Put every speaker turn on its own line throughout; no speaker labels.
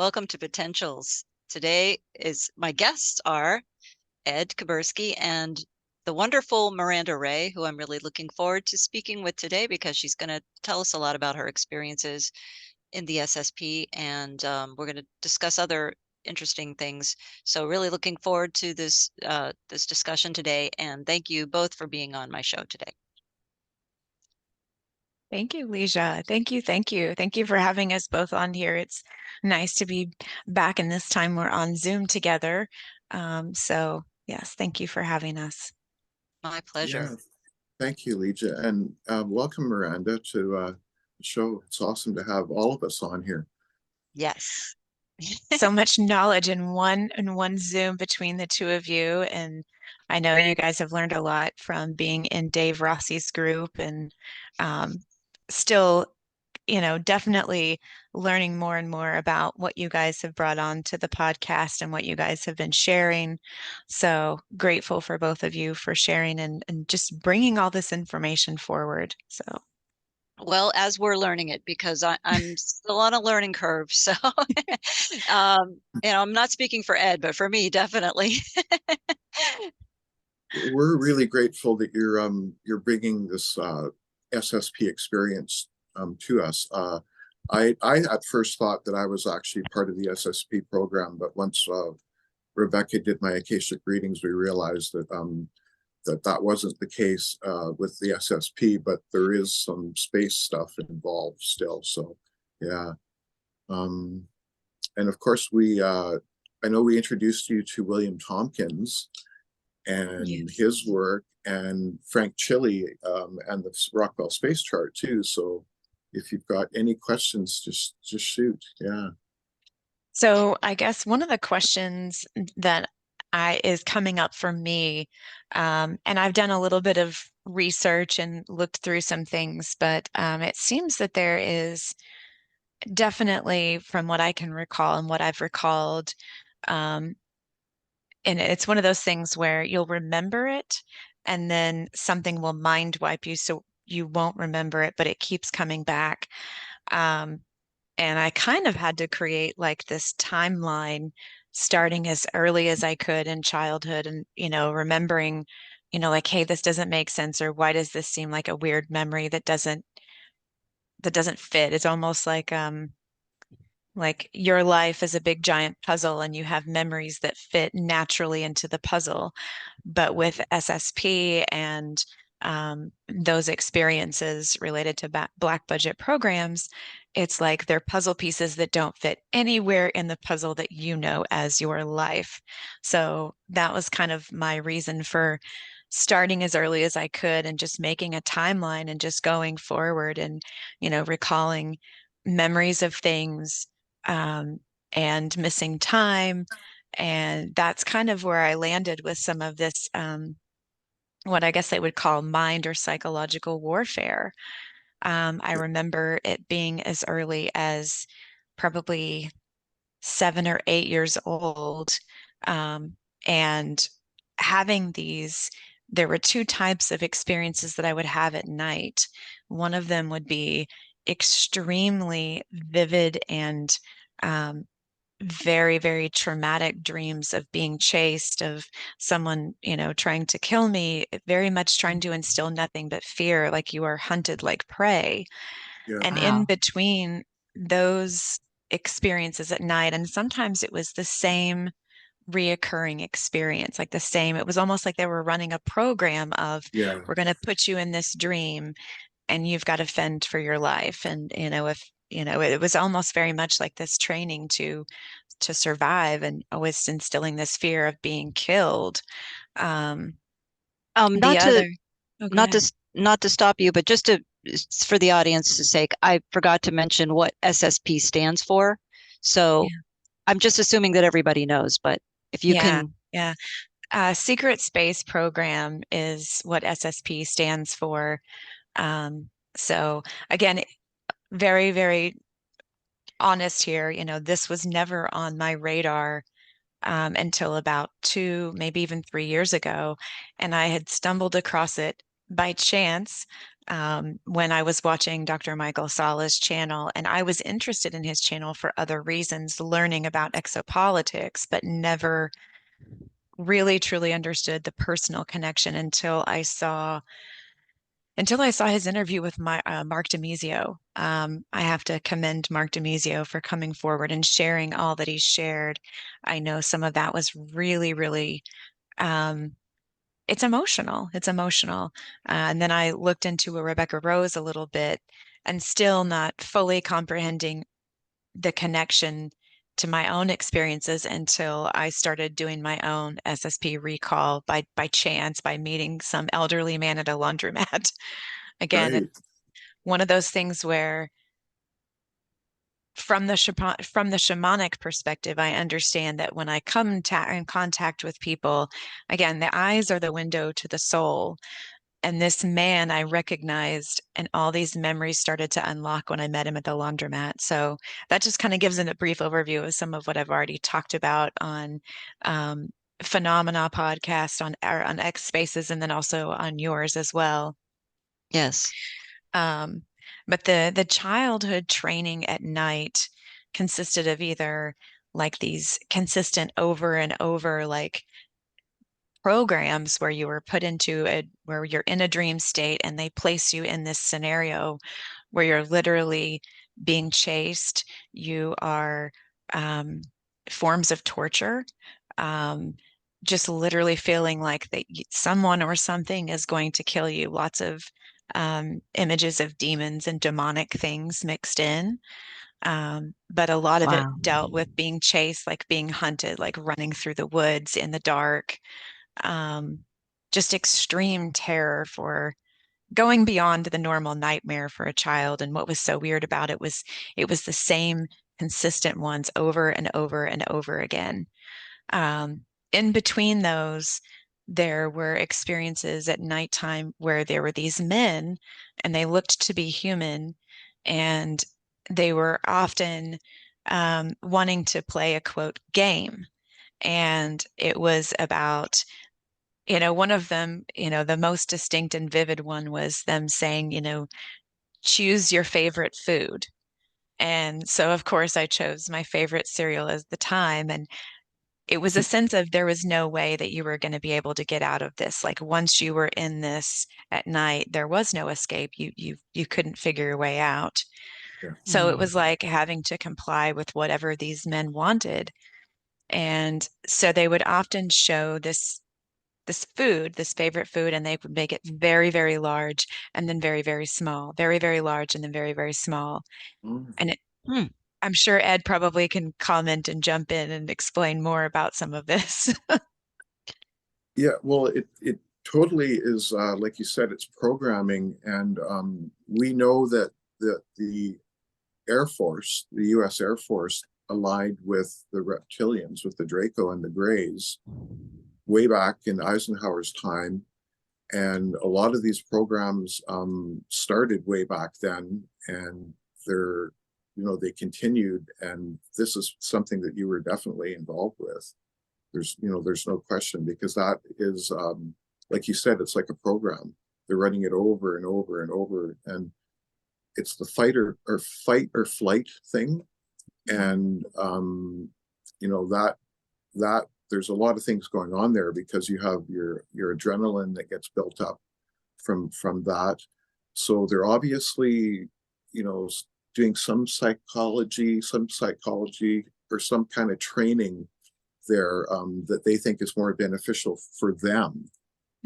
Welcome to Potentials. Today is my guests are Ed Kabursky and the wonderful Miranda Rae, who I'm really looking forward to speaking with today because she's going to tell us a lot about her experiences in the SSP, and we're going to discuss other interesting things. So really looking forward to this discussion today, and thank you both for being on my show today.
Thank you, Lígia. Thank you. Thank you. Thank you for having us both on here. It's nice to be back, and this time we're on Zoom together. So yes, thank you for having us.
My pleasure.
Yeah, thank you, Lígia, and welcome, Miranda, to the show. It's awesome to have all of us on here.
Yes.
So much knowledge in one Zoom between the two of you, and I know you guys have learned a lot from being in Dave Rossi's group, and still, definitely learning more and more about what you guys have brought on to the podcast and what you guys have been sharing. So grateful for both of you for sharing and just bringing all this information forward. So.
Well, as we're learning it, because I'm still on a learning curve. So, I'm not speaking for Ed, but for me, definitely.
We're really grateful that you're bringing this SSP experience to us. I at first thought that I was actually part of the SSP program, but once Rebecca did my Akashic readings, we realized that that wasn't the case with the SSP, but there is some space stuff involved still. So yeah. And of course I know we introduced you to William Tompkins and
Yes.
his work, and Frank Chile and the Rockwell space chart too. So if you've got any questions, just shoot. Yeah.
So I guess one of the questions that is coming up for me, and I've done a little bit of research and looked through some things, but it seems that there is definitely, from what I can recall and what I've recalled, um, and it's one of those things where you'll remember it and then something will mind wipe you so you won't remember it, but it keeps coming back. Um, and I kind of had to create like this timeline starting as early as I could in childhood and, remembering, like, hey, this doesn't make sense, or why does this seem like a weird memory that doesn't fit? It's almost like your life is a big giant puzzle and you have memories that fit naturally into the puzzle. But with SSP and those experiences related to Black budget programs, it's like they're puzzle pieces that don't fit anywhere in the puzzle that you know as your life. So that was kind of my reason for starting as early as I could and just making a timeline and just going forward and, recalling memories of things and missing time. And that's kind of where I landed with some of this, what I guess they would call mind or psychological warfare. I remember it being as early as probably 7 or 8 years old, and having these. There were two types of experiences that I would have at night. One of them would be extremely vivid and um, very, very traumatic dreams of being chased, of someone, trying to kill me, very much trying to instill nothing but fear, like you are hunted like prey.
Yeah.
And in between those experiences at night, and sometimes it was the same reoccurring experience, like the same, it was almost like they were running a program of,
Yeah.
we're going to put you in this dream and you've got to fend for your life. And, if, it was almost very much like this training to survive and always instilling this fear of being killed. The
Not to
other, oh, go
not
ahead.
to not to stop you, but just for the audience's sake, I forgot to mention what SSP stands for. So
Yeah.
I'm just assuming that everybody knows, but if you
Yeah.
can.
Yeah. Secret Space Program is what SSP stands for. So again, very, very honest here. This was never on my radar until about 2, maybe even 3 years ago. And I had stumbled across it by chance when I was watching Dr. Michael Sala's channel, and I was interested in his channel for other reasons, learning about exopolitics, but never really truly understood the personal connection until I saw his interview with Mark Demizio. I have to commend Mark Demizio for coming forward and sharing all that he shared. I know some of that was really, really, it's emotional. It's emotional. And then I looked into a Rebecca Rose a little bit and still not fully comprehending the connection to my own experiences until I started doing my own SSP recall by chance, by meeting some elderly man at a laundromat. Again,
Right.
it's one of those things where from the shamanic perspective, I understand that when I come in contact with people, again, the eyes are the window to the soul. And this man I recognized, and all these memories started to unlock when I met him at the laundromat. So that just kind of gives a brief overview of some of what I've already talked about on Phenomena podcast, on X Spaces, and then also on yours as well.
Yes.
But the childhood training at night consisted of either like these consistent over and over like programs where you were put into where you're in a dream state and they place you in this scenario where you're literally being chased. You are forms of torture, just literally feeling like that someone or something is going to kill you. Lots of images of demons and demonic things mixed in. But a lot of it
Wow.
dealt with being chased, like being hunted, like running through the woods in the dark. Just extreme terror for going beyond the normal nightmare for a child. And what was so weird about it was the same consistent ones over and over and over again. In between those, there were experiences at nighttime where there were these men and they looked to be human, and they were often wanting to play a quote game. And it was about, one of them, the most distinct and vivid one was them saying, choose your favorite food. And so, of course, I chose my favorite cereal as the time. And it was a sense of there was no way that you were going to be able to get out of this. Like once you were in this at night, there was no escape. You couldn't figure your way out.
Yeah.
So it was like having to comply with whatever these men wanted. And so they would often show this food, this favorite food, and they would make it very, very large and then very, very small, very, very large and then very, very small.
Mm.
And
Hmm.
I'm sure Ed probably can comment and jump in and explain more about some of this.
Yeah, well, it totally is, like you said, it's programming, and we know that the Air Force, the U.S. Air Force, allied with the reptilians, with the Draco and the Greys, way back in Eisenhower's time, and a lot of these programs started way back then, and they're, they continued, and this is something that you were definitely involved with. There's no question, because that is, like you said, it's like a program. They're running it over and over and over, and it's the fight or flight thing. And that there's a lot of things going on there, because you have your adrenaline that gets built up from that. So they're obviously, doing some psychology or some kind of training there, that they think is more beneficial for them.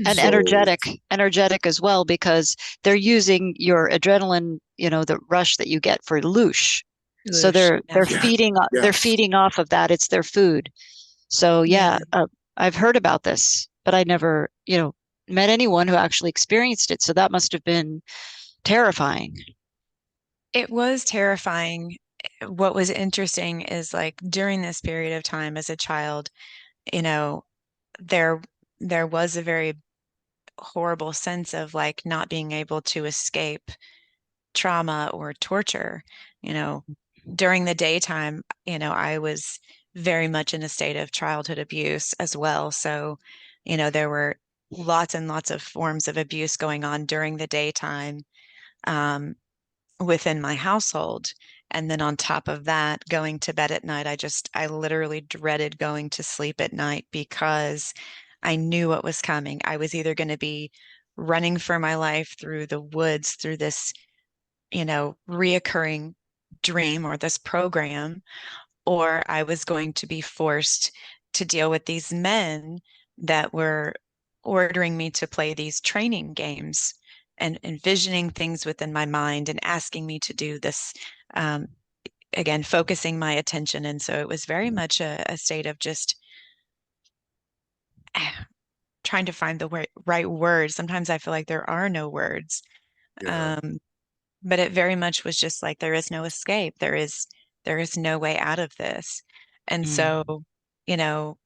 And
So,
energetic as well, because they're using your adrenaline, the rush that you get for loosh. So they're
yeah,
feeding they're
yes,
feeding off of that. It's their food. So yeah, I've heard about this, but I never, met anyone who actually experienced it. So that must have been terrifying.
It was terrifying. What was interesting is like during this period of time as a child, you know, there there was a very horrible sense of like not being able to escape trauma or torture. You know, during the daytime, I was very much in a state of childhood abuse as well. So, there were lots and lots of forms of abuse going on during the daytime um, within my household. And then on top of that, going to bed at night, I literally dreaded going to sleep at night because I knew what was coming. I was either going to be running for my life through the woods, through this, reoccurring dream or this program, or I was going to be forced to deal with these men that were ordering me to play these training games and envisioning things within my mind and asking me to do this, um, again, focusing my attention. And so it was very much a state of just trying to find the right words. Sometimes I feel like there are no words.
Yeah.
Um, but it very much was just like there is no escape. There is no way out of this. And
Mm.
so, you know,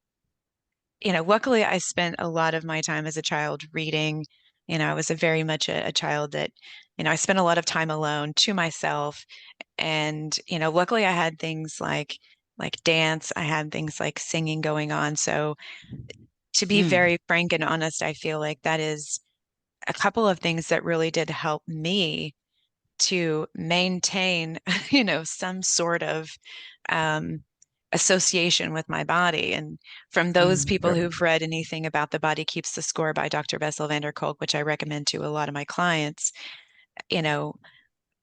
luckily I spent a lot of my time as a child reading. I was a very much a child that, I spent a lot of time alone to myself. And, luckily I had things like dance, I had things like singing going on. So to be
Mm.
very frank and honest, I feel like that is a couple of things that really did help me to maintain, some sort of um, association with my body. And from those
Mm.
people
Yeah.
who've read anything about The Body Keeps the Score by Dr. Bessel van der Kolk, which I recommend to a lot of my clients, you know,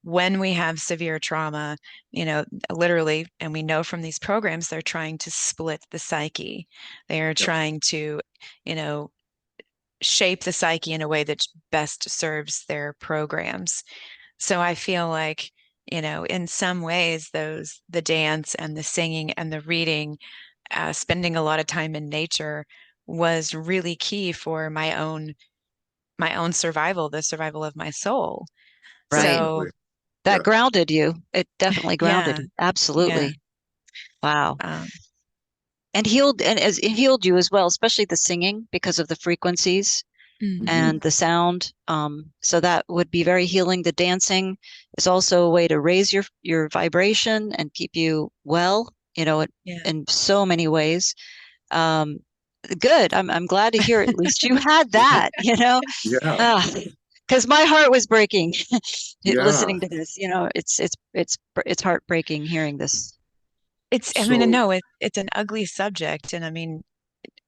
when we have severe trauma, literally, and we know from these programs, they're trying to split the psyche. They are
Yep.
trying to, you know, shape the psyche in a way that best serves their programs. So I feel like, in some ways, the dance and the singing and the reading, spending a lot of time in nature was really key for my own survival, the survival of my soul.
Right.
So
Definitely.
That
Yeah.
grounded you. It definitely grounded
yeah,
you.
yeah.
Absolutely. Wow.
Um,
And healed, and as it healed you as well, especially the singing because of the frequencies
mhm.
and the sound. So that would be very healing. The dancing is also a way to raise your vibration and keep you well,
Yeah.
in so many ways. Um, Good. I'm glad to hear at least you had that,
Yeah.
because my heart was breaking
Yeah.
listening to this. It's heartbreaking hearing this.
I mean,
So
no, it's an ugly subject. And I mean,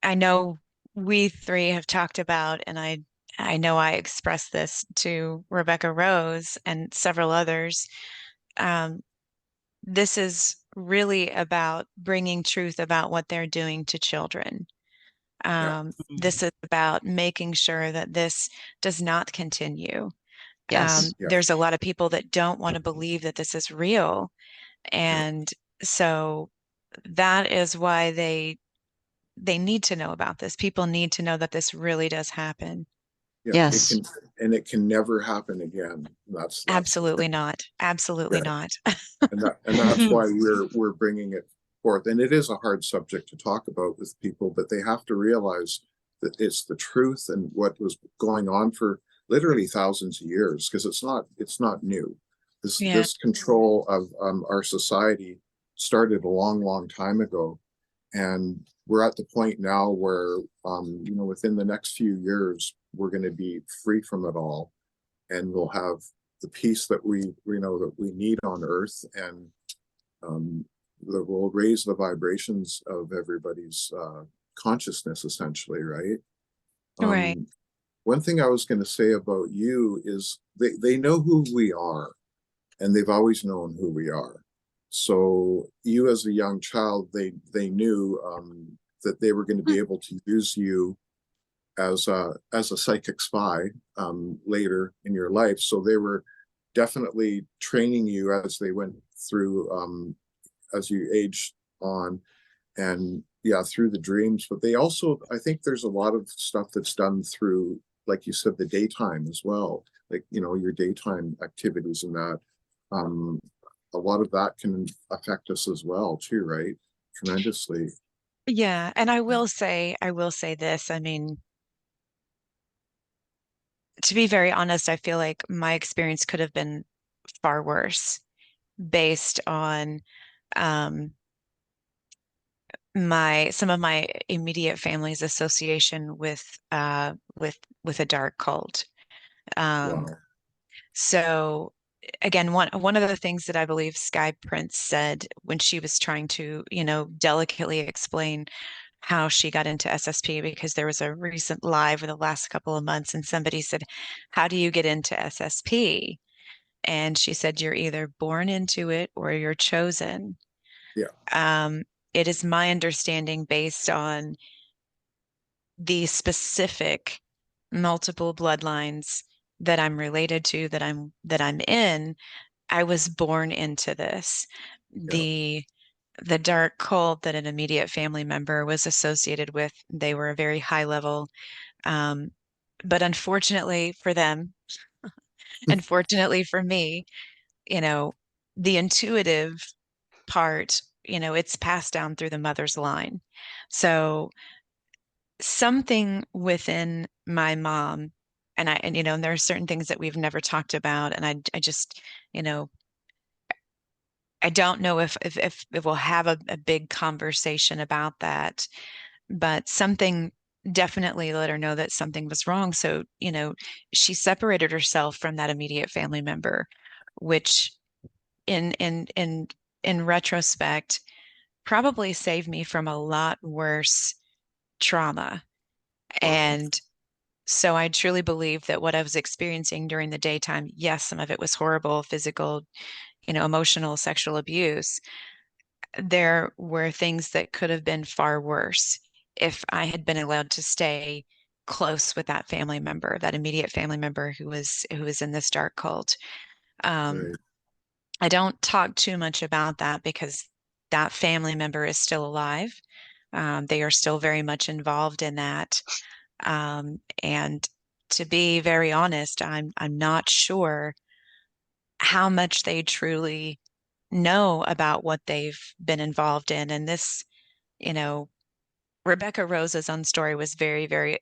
I know we three have talked about, and I know I expressed this to Rebecca Rose and several others. Um, this is really about bringing truth about what they're doing to children.
yeah.
Mm.
This is about making sure that this does not continue.
Yes.
Yeah.
There's a lot of people that don't want to believe that this is real.
Yeah.
And so that is why they need to know about this. People need to know that this really does happen.
Yeah. It
Yes.
can, and it can never happen again. That's the thing.
Absolutely not. Absolutely
Yeah.
not.
And that's why we're bringing it forth. And it is a hard subject to talk about with people, but they have to realize that it's the truth and what was going on for literally thousands of years, because it's not new. This
Yeah.
this control of our society started a long time ago, and we're at the point now where within the next few years we're going to be free from it all, and we'll have the peace that we know that we need on earth, and um, that will raise the vibrations of everybody's consciousness, essentially, right?
Right.
um, One thing I was going to say about you is they know who we are, and they've always known who we are. So you, as a young child, they knew that they were going to be able to use you as a psychic spy later in your life. So they were definitely training you as they went through, as you aged on, and yeah, through the dreams. But they also, I think there's a lot of stuff that's done through, like you said, the daytime as well, like your daytime activities, and that um a lot of that can affect us as well too, right? Tremendously.
Yeah. And I will say this. I mean, to be very honest, I feel like my experience could have been far worse based on um, some of my immediate family's association with a dark cult.
Wow.
So again, one of the things that I believe Sky Prince said when she was trying to, delicately explain how she got into SSP, because there was a recent live in the last couple of months and somebody said, "How do you get into SSP?" And she said, "You're either born into it or you're chosen."
Yeah.
It is my understanding, based on the specific multiple bloodlines that I'm related to, that I'm in, I was born into this.
Yeah.
The dark cult that an immediate family member was associated with, they were a very high level. But unfortunately for them, and fortunately for me, the intuitive part, it's passed down through the mother's line. So something within my mom, and there are certain things that we've never talked about, and I just, I don't know if we'll have a big conversation about that, but something definitely let her know that something was wrong. So, she separated herself from that immediate family member, which in in in in retrospect probably saved me from a lot worse trauma.
Wow.
And so I truly believe that what I was experiencing during the daytime, yes, some of it was horrible, physical, emotional, sexual abuse. There were things that could have been far worse if I had been allowed to stay close with that family member, that immediate family member who was in this dark cult. Um,
Right.
I don't talk too much about that because that family member is still alive. They are still very much involved in that. And to be very honest, I'm not sure how much they truly know about what they've been involved in. And this, you know, Rebecca Rose's own story was very, very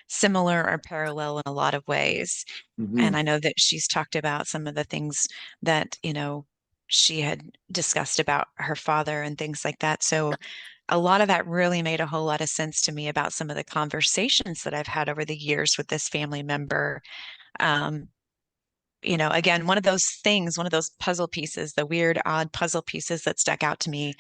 similar or parallel in a lot of ways.
Mhm.
And I know that she's talked about some of the things that, she had discussed about her father and things like that. So a lot of that really made a whole lot of sense to me about some of the conversations that I've had over the years with this family member. Um, again, one of those things, one of those puzzle pieces, the weird, odd puzzle pieces that stuck out to me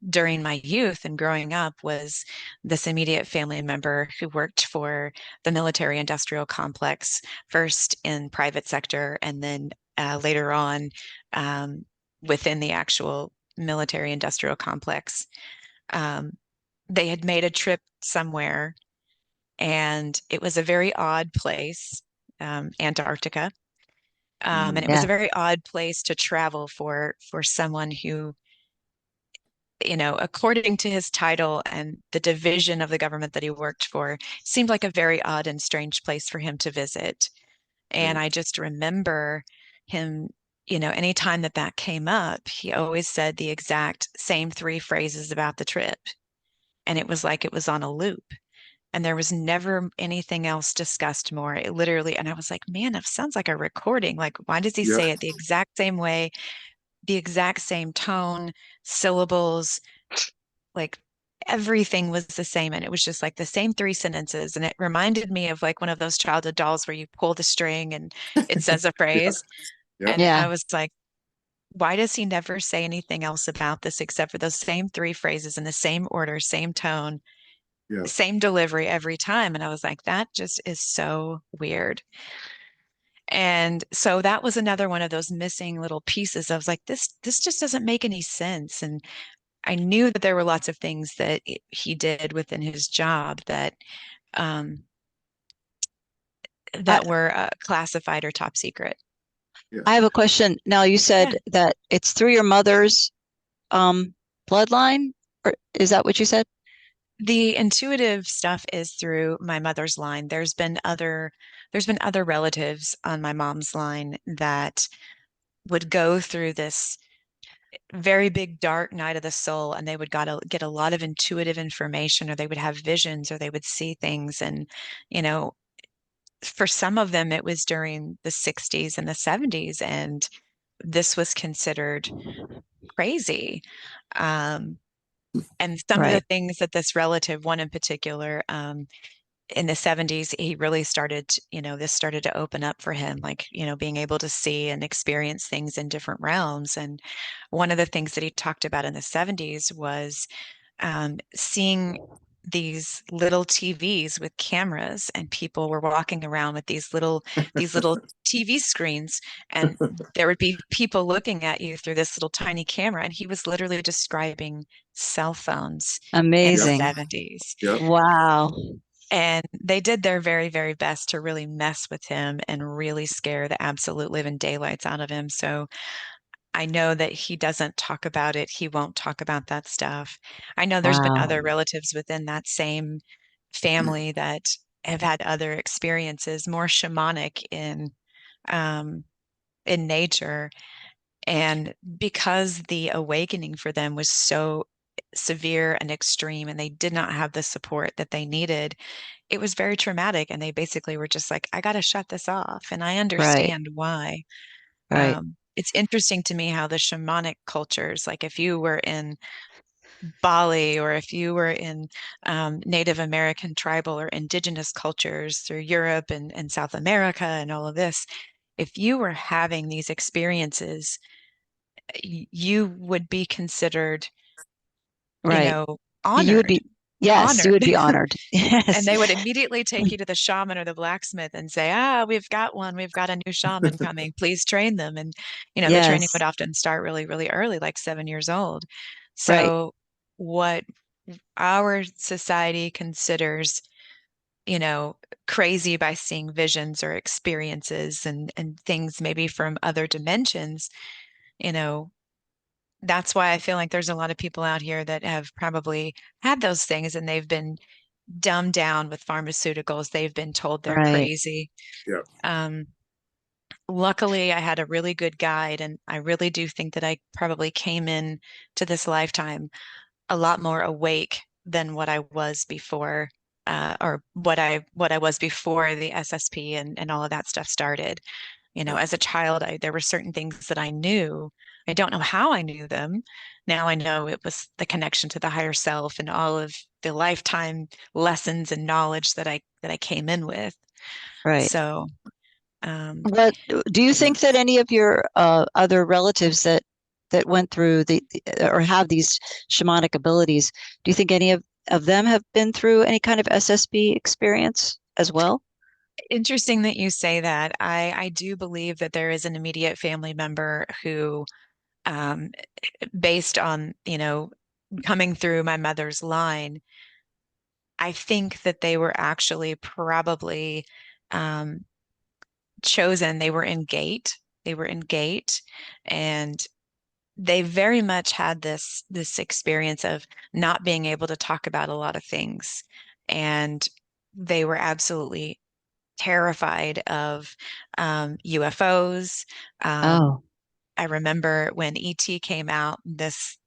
during my youth and growing up was this immediate family member who worked for the military industrial complex, first in private sector and then later on um, within the actual military industrial complex. Um, they had made a trip somewhere, and it was a very odd place, Antarctica. And
Mm.
it was
Yeah.
a very odd place to travel for someone who, according to his title and the division of the government that he worked for, seemed like a very odd and strange place for him to visit. And
Right.
I just remember him, anytime that came up, he always said the exact same three phrases about the trip. And it was like it was on a loop. And there was never anything else discussed more. It literally, and I was like, man, it sounds like a recording. Like, why does he
Yeah.
say it the exact same way, the exact same tone, syllables, like everything was the same. And it was just like the same three sentences. And it reminded me of like one of those childhood dolls where you pull the string and it says a
Yeah.
phrase.
Yeah.
And I
Yeah.
was like, why does he never say anything else about this except for those same three phrases in the same order, same tone,
Yeah.
same delivery every time? And I was like, that just is so weird. And so that was another one of those missing little pieces. I was like, this just doesn't make any sense. And I knew that there were lots of things that he did within his job um,
I,
that were classified or top secret.
Yeah.
I have a question. Now, you
Yeah.
said that it's through your mother's um bloodline, or is that what you said?
The intuitive stuff is through my mother's line. There's been other relatives on my mom's line that would go through this very big dark night of the soul, and they would get a lot of intuitive information, or they would have visions, or they would see things. And you know for some of them it was during the 60s and the 70s, and this was considered crazy. um And some of the
Right.
things that this relative, one in particular, in the 70s, he really started, this started to open up for him, like, being able to see and experience things in different realms. And one of the things that he talked about in the 70s was seeing these little TVs with cameras, and people were walking around with these little TV screens, and there would be people looking at you through this little tiny camera. And he was literally describing cell phones in the
Yep,
Amazing.
70s.
yep,
Wow.
And they did their very, very best to really mess with him and really scare the absolute living daylights out of him. So I know that he doesn't talk about it. He won't talk about that stuff. I know there's been
Wow.
other relatives within that same family that have had other experiences, more shamanic in nature. And because the awakening for them was so severe and extreme, and they did not have the support that they needed, it was very traumatic. And they basically were just like, I got to shut this off. And I
Right.
understand why.
Right.
It's interesting to me how the shamanic cultures, like if you were in Bali or if you were in Native American tribal or indigenous cultures through Europe and South America and all of this, if you were having these experiences, you would be considered,
Right. You would
honored,
be, yes, you
honored.
would be honored.
And
Yes.
they would immediately take you to the shaman or the blacksmith and say, we've got one. We've got a new shaman coming. Please train them. And, the training
Yes.
would often start really, really early, like 7 years old.
Right.
So what our society considers, you know, crazy by seeing visions or experiences and things maybe from other dimensions, you know, that's why I feel like there's a lot of people out here that have probably had those things and they've been dumbed down with pharmaceuticals. They've been told they're
Right.
crazy.
yep,
Um, Luckily, I had a really good guide, and I really do think that I probably came in to this lifetime a lot more awake than what I was before, or what I was before the SSP and all of that stuff started.
yep,
As a child, there were certain things that I knew. I don't know how I knew them. Now I know it was the connection to the higher self and all of the lifetime lessons and knowledge that I came in with.
Right.
So, um,
But do you think that any of your other relatives that went through or have these shamanic abilities, do you think any of them have been through any kind of SSP experience as well?
Interesting that you say that. I do believe that there is an immediate family member who, um, based on, coming through my mother's line, I think that they were actually probably um, chosen. They were in gate. They were in gate, and they very much had this experience of not being able to talk about a lot of things, and they were absolutely terrified of UFOs. Um,
Oh,
I remember when ET came out, this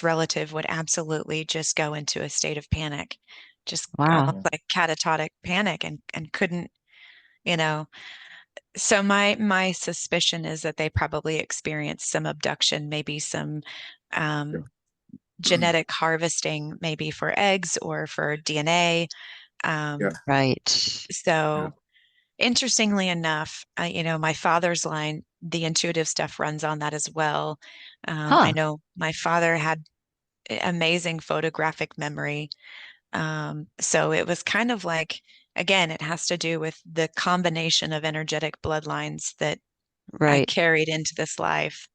relative would absolutely just go into a state of panic, just almost
wow.
like catatonic panic, and couldn't, you know. So my suspicion is that they probably experienced some abduction, maybe some
yep,
um, genetic harvesting, maybe for eggs or for DNA.
yeah,
Um,
Right.
yeah,
so interestingly enough, my father's line, the intuitive stuff runs on that as well. I
Huh.
know my father had amazing photographic memory. So it was kind of like, again, it has to do with the combination of energetic bloodlines that I
Right.
carried into this life.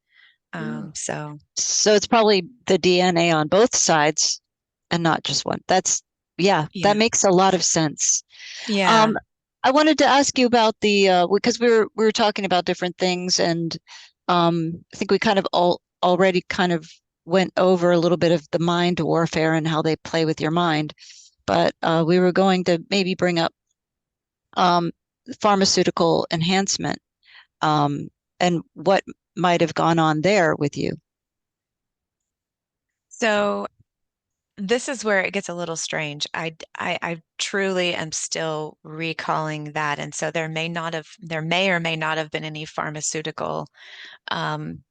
yeah,
So
So it's probably the DNA on both sides and not just one. Yeah, that
yeah,
makes a lot of sense.
yeah.
Um, I wanted to ask you about because we were talking about different things, and I think we kind of already kind of went over a little bit of the mind warfare and how they play with your mind, but we were going to maybe bring up um, pharmaceutical enhancement, um, and what might have gone on there with you.
So this is where it gets a little strange. I truly am still recalling that. And so there may or may not have been any pharmaceutical um,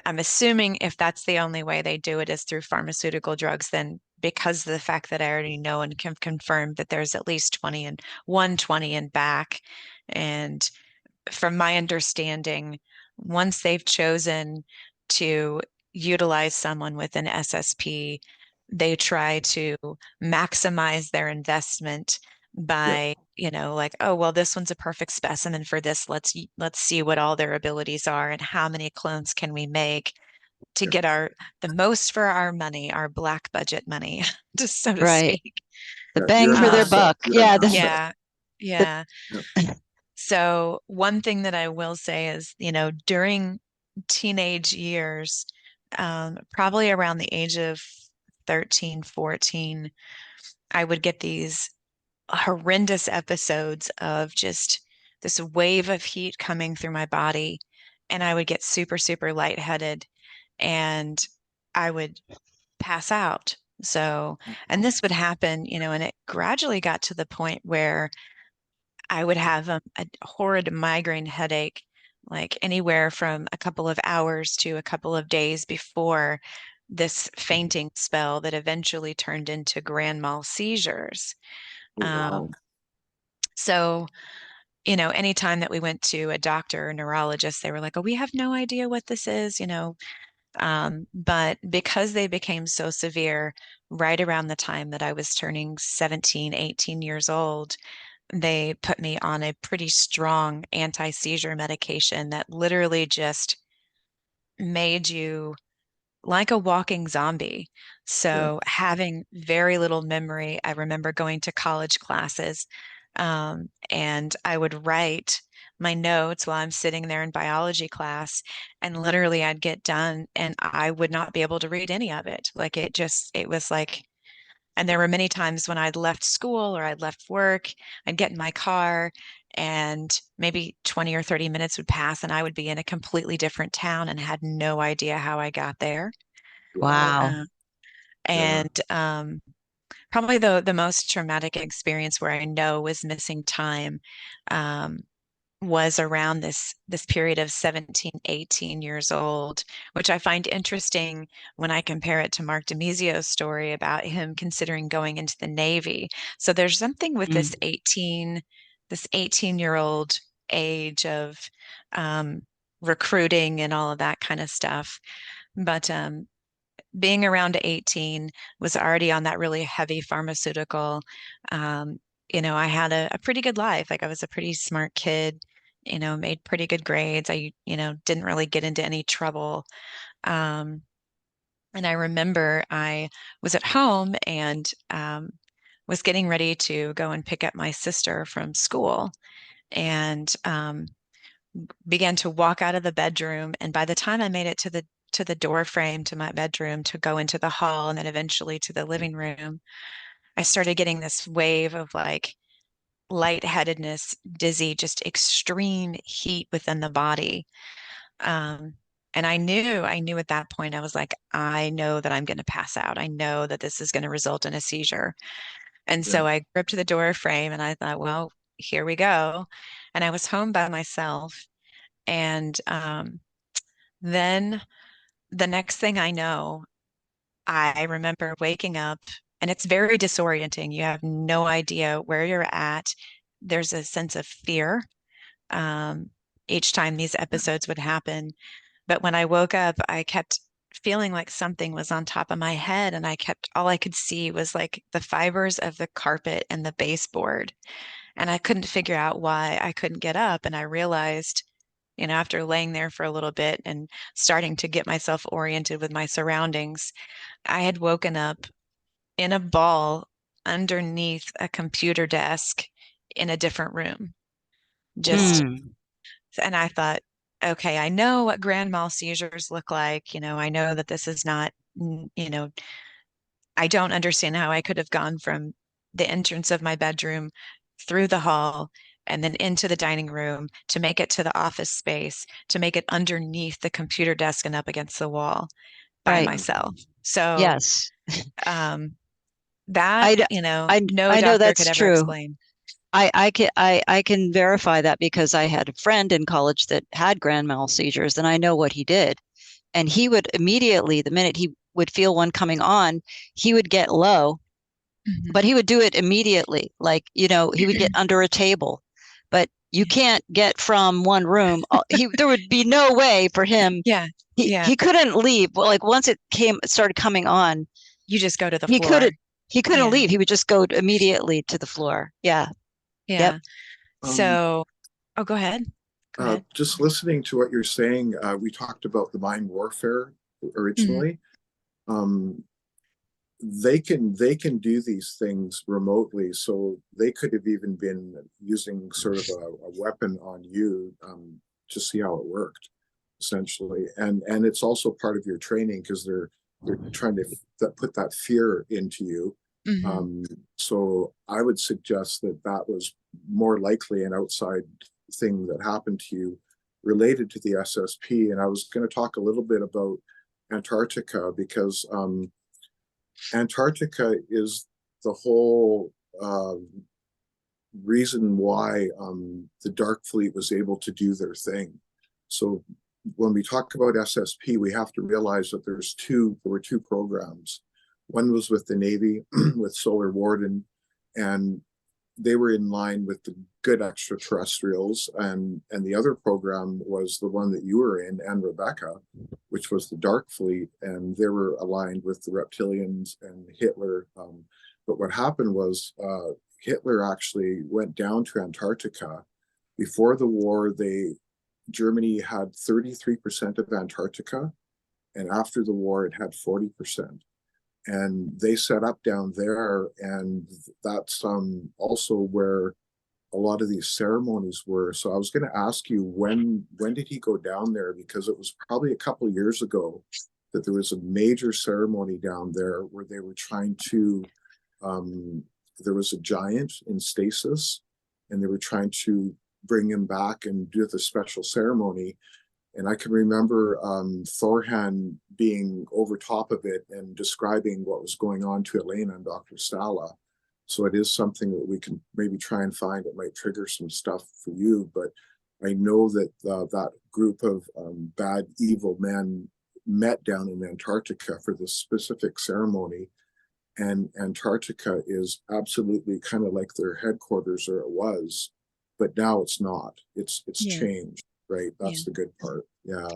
I'm assuming if that's the only way they do it is through pharmaceutical drugs, then because of the fact that I already know and can confirm that there's at least 20 and 120 and back. And from my understanding, once they've chosen to utilize someone with an SSP, they try to maximize their investment
Yeah,
by, like, oh, well, this one's a perfect specimen for this. Let's see what all their abilities are and how many clones can we make to
yeah,
get the most for our money, our black budget money, just so to
Right.
speak.
The
yeah.
bang
You're an
for their
asset.
buck.
You're an
Yeah.
asset.
Yeah.
The,
Yeah.
Yeah,
So one thing that I will say is, during teenage years, probably around the age of 13, 14, I would get these horrendous episodes of just this wave of heat coming through my body, and I would get super, super lightheaded, and I would pass out. So, and this would happen, and it gradually got to the point where I would have a horrid migraine headache, like anywhere from a couple of hours to a couple of days before this fainting spell that eventually turned into grand mal seizures.
oh,
Um,
wow.
so, anytime that we went to a doctor or neurologist, they were like, oh, we have no idea what this is, but because they became so severe right around the time that I was turning 17, 18 years old, they put me on a pretty strong anti-seizure medication that literally just made you like a walking zombie.
Yeah,
So having very little memory, I remember going to college classes, and I would write my notes while I'm sitting there in biology class, and literally I'd get done and I would not be able to read any of it. Like it was like, and there were many times when I'd left school or I'd left work, I'd get in my car and maybe 20 or 30 minutes would pass and I would be in a completely different town and had no idea how I got there.
wow.
wow.
Uh,
Yeah,
and probably the most traumatic experience where I know was missing time um, was around this period of 17, 18 years old, which I find interesting when I compare it to Mark DiMesio's story about him considering going into the Navy. So there's something with
Mm.
this 18-year-old age of recruiting and all of that kind of stuff. But being around 18 was already on that really heavy pharmaceutical. Um, I had a pretty good life. Like I was a pretty smart kid, made pretty good grades. I, didn't really get into any trouble. Um, and I remember I was at home and was getting ready to go and pick up my sister from school and began to walk out of the bedroom. And by the time I made it to the door frame to my bedroom to go into the hall and then eventually to the living room, I started getting this wave of like lightheadedness, dizzy, just extreme heat within the body. Um, and I knew at that point, I was like, I know that I'm going to pass out. I know that this is going to result in a seizure. And
yeah,
so I gripped the door frame and I thought, well, here we go. And I was home by myself. And then the next thing I know, I remember waking up and it's very disorienting. You have no idea where you're at. There's a sense of fear um, each time these episodes would happen. But when I woke up, I kept feeling like something was on top of my head, and all I could see was like the fibers of the carpet and the baseboard. And I couldn't figure out why I couldn't get up. And I realized, after laying there for a little bit and starting to get myself oriented with my surroundings, I had woken up in a ball underneath a computer desk in a different room. Just,
Hmm.
and I thought, okay, I know what grand mal seizures look like. I know that this is not, I don't understand how I could have gone from the entrance of my bedroom through the hall and then into the dining room to make it to the office space, to make it underneath the computer desk and up against the wall by
Right.
myself. So,
Yes.
um, that,
I, d-
no
I know
doctor could
that's
ever
true.
explain.
I can verify that because I had a friend in college that had grand mal seizures and I know what he did. and he would immediately, the minute he would feel one coming on, he would get low, but he would do it immediately. Like, you know, he would get under a table, but you can't get from one room. There would be no way for him.
Yeah.
He couldn't leave. Well, like once it started coming on,
you just go to the
he
floor.
Couldn't leave. He would just go immediately to the floor. Yeah.
Yeah.
Yep.
So, go ahead. Go ahead.
Just listening to what you're saying, we talked about the mind warfare originally. They can do these things remotely, so they could have even been using sort of a weapon on you to see how it worked, essentially. And it's also part of your training, because they're trying to put that fear into you. So I would suggest that was more likely an outside thing that happened to you related to the SSP. And I was going to talk a little bit about Antarctica, because Antarctica is the whole reason why the Dark Fleet was able to do their thing. So when we talk about SSP, we have to realize that there were two programs. One was with the Navy, with Solar Warden, and they were in line with the good extraterrestrials, and the other program was the one that you were in, and Rebecca, which was the Dark Fleet, and they were aligned with the reptilians and Hitler. But what happened was Hitler actually went down to Antarctica. Before the war, Germany had 33% of Antarctica, and after the war, it had 40%. And they set up down there, and that's also where a lot of these ceremonies were. So I was going to ask you, when did he go down there? Because it was probably a couple of years ago that there was a major ceremony down there where they were trying to, there was a giant in stasis, and they were trying to bring him back and do the special ceremony. And I can remember Thorhan being over top of it and describing what was going on to Elena and Dr. Stala. So it is something that we can maybe try and find. It might trigger some stuff for you, but I know that that group of bad, evil men met down in Antarctica for this specific ceremony. And Antarctica is absolutely kind of like their headquarters, or it was, but now it's not. It's changed. Right, that's the good part. Yeah.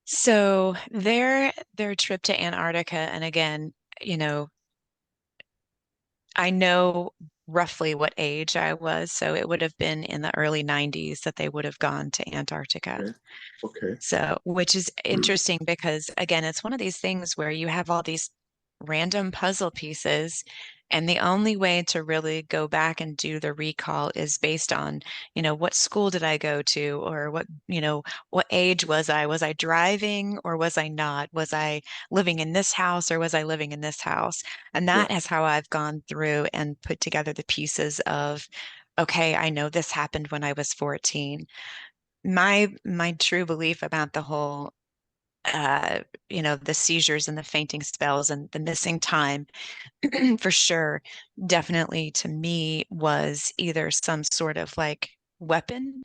So their trip to Antarctica, and again, you know, I know roughly what age I was, so it would have been in the early 90s that they would have gone to Antarctica.
Okay.
So, which is interesting because again, it's one of these things where you have all these random puzzle pieces, and the only way to really go back and do the recall is based on, you know, what school did I go to, or what, you know, what age was I? Was I driving or was I not? Was I living in this house or was I living in this house? And that is how I've gone through and put together the pieces of, okay, I know this happened when I was 14. My true belief about the whole you know, the seizures and the fainting spells and the missing time for sure, definitely to me was either some sort of like weapon,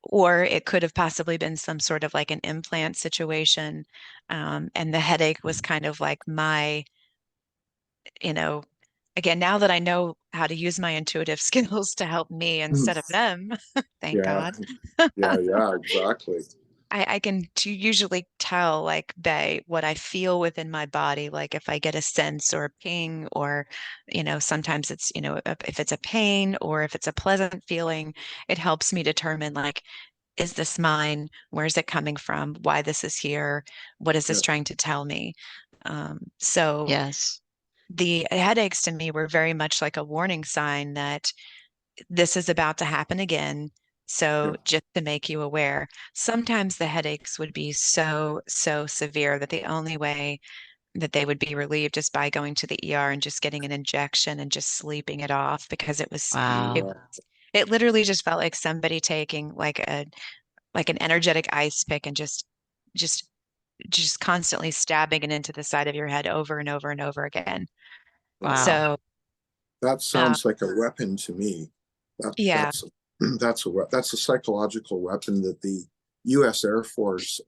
or it could have possibly been some sort of like an implant situation. And the headache was kind of like my, you know, again, now that I know how to use my intuitive skills to help me instead of them, thank God.
Yeah, exactly.
I can usually tell, like, what I feel within my body, like if I get a sense or a ping, or, you know, sometimes it's, you know, if it's a pain or if it's a pleasant feeling, it helps me determine, like, is this mine? Where's it coming from? Why this is here? What is this trying to tell me? So
Yes.
the headaches to me were very much like a warning sign that this is about to happen again. So just to make you aware, sometimes the headaches would be so severe that the only way that they would be relieved is by going to the ER and just getting an injection and just sleeping it off, because
Wow.
it literally just felt like somebody taking like an energetic ice pick and just constantly stabbing it into the side of your head over and over and over again.
Wow.
So
that sounds like a weapon to me.
yeah.
That's a psychological weapon that the US Air Force,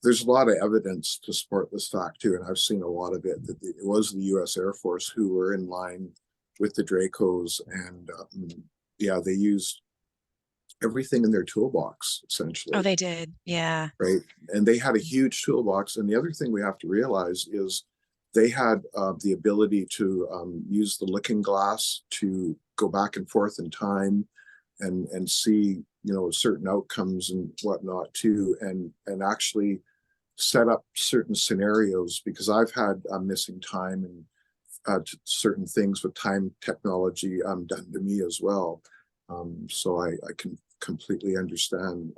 there's a lot of evidence to support this fact too, and I've seen a lot of it, that it was the US Air Force who were in line with the Dracos, and yeah, they used everything in their toolbox, essentially.
Oh, they did. Yeah.
Right. And they had a huge toolbox. And the other thing we have to realize is they had the ability to use the looking glass to go back and forth in time and see, you know, certain outcomes and whatnot too, and actually set up certain scenarios, because I've had missing time and certain things with time technology done to me as well. So I can completely understand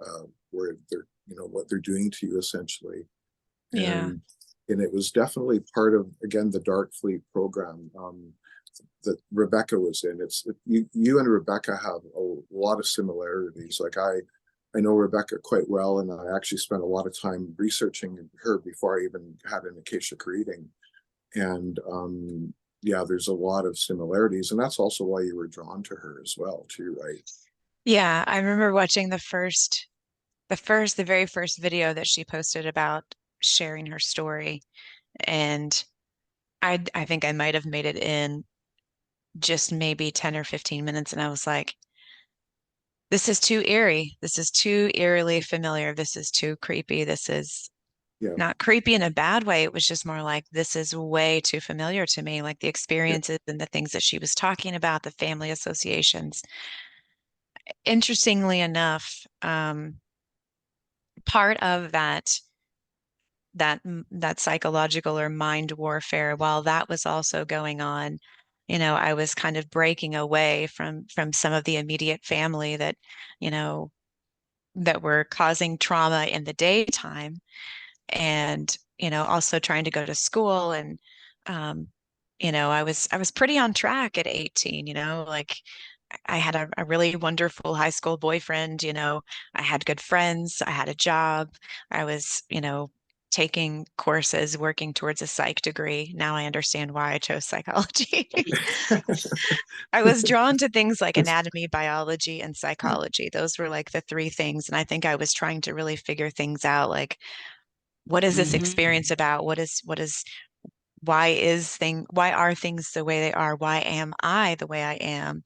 where they're, you know, what they're doing to you essentially.
Yeah.
And it was definitely part of, again, the Dark Fleet program that Rebecca was in. You and Rebecca have a lot of similarities. Like I know Rebecca quite well, and I actually spent a lot of time researching her before I even had an Akashic reading. And yeah, there's a lot of similarities, and that's also why you were drawn to her as well, too, right?
Yeah, I remember watching the very first video that she posted about sharing her story. And I think I might have made it in just maybe 10 or 15 minutes. And I was like, this is too eerie. This is too eerily familiar. This is too creepy. This is
Yeah,
not creepy in a bad way. It was just more like, this is way too familiar to me. Like the
yeah,
experiences and the things that she was talking about, the family associations. Interestingly enough, part of that psychological or mind warfare, while that was also going on, you know, I was kind of breaking away from some of the immediate family that, you know, that were causing trauma in the daytime, and, you know, also trying to go to school. And um you know, I was pretty on track at 18, you know, like I had a really wonderful high school boyfriend, you know, I had good friends, I had a job, I was, you know, taking courses, working towards a psych degree. Now I understand why I chose psychology. I was drawn to things like anatomy, biology, and psychology. Those were like the three things. And I think I was trying to really figure things out, like, what is this
Mhm.
experience about? Why are things the way they are? Why am I the way I am?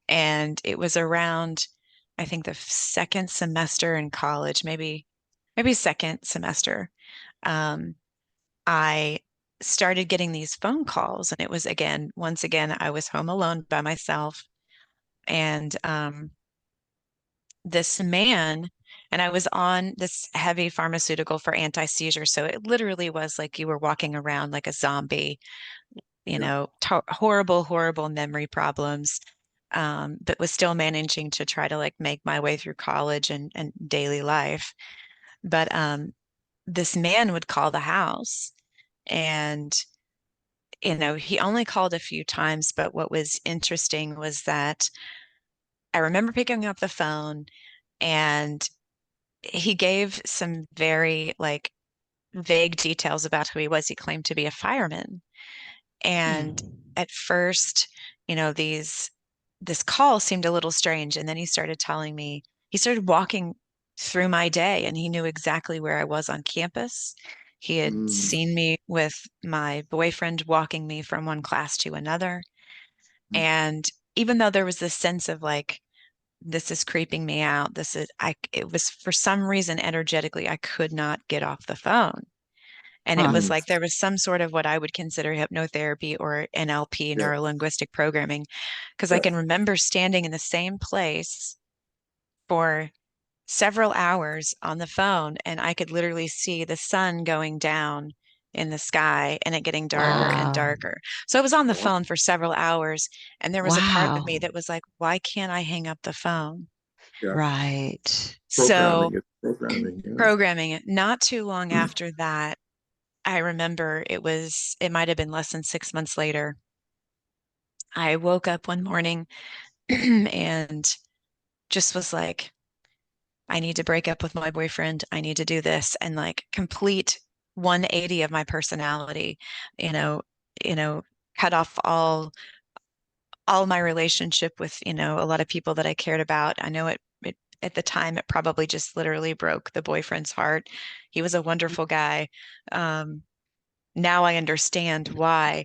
And it was around, I think, the second semester in college, maybe second semester. Um, I started getting these phone calls, and it was, again, once again, I was home alone by myself, and this man, and I was on this heavy pharmaceutical for anti-seizure, so it literally was like you were walking around like a zombie, you
yeah,
know, horrible, horrible memory problems, but was still managing to try to like make my way through college and daily life. But this man would call the house, and, you know, he only called a few times, but what was interesting was that I remember picking up the phone, and he gave some very like vague details about who he was. He claimed to be a fireman. And
Mm.
at first, you know, this call seemed a little strange. And then he started walking through my day, and he knew exactly where I was on campus. He had
mm,
seen me with my boyfriend walking me from one class to another.
mm,
And even though there was this sense of like, this is creeping me out, it was for some reason energetically, I could not get off the phone. And it
Huh.
was
mm,
like there was some sort of what I would consider hypnotherapy or NLP,
yeah,
neuro-linguistic programming, because I
yeah,
can remember standing in the same place for several hours on the phone, and I could literally see the sun going down in the sky and it getting darker and
Wow.
darker. So I was on the
wow,
phone for several hours, and there was a part of me
Wow.
that was like, why can't I hang up the phone?
yeah.
Right.
So
Programming, it's programming, yeah.
programming it, not too long after that, I remember it might have been less than 6 months later. I woke up one morning and just was like, I need to break up with my boyfriend. I need to do this, and like complete 180 of my personality, you know, you know, cut off all my relationship with, you know, a lot of people that I cared about. I know it at the time, it probably just literally broke the boyfriend's heart. He was a wonderful guy. Now I understand why,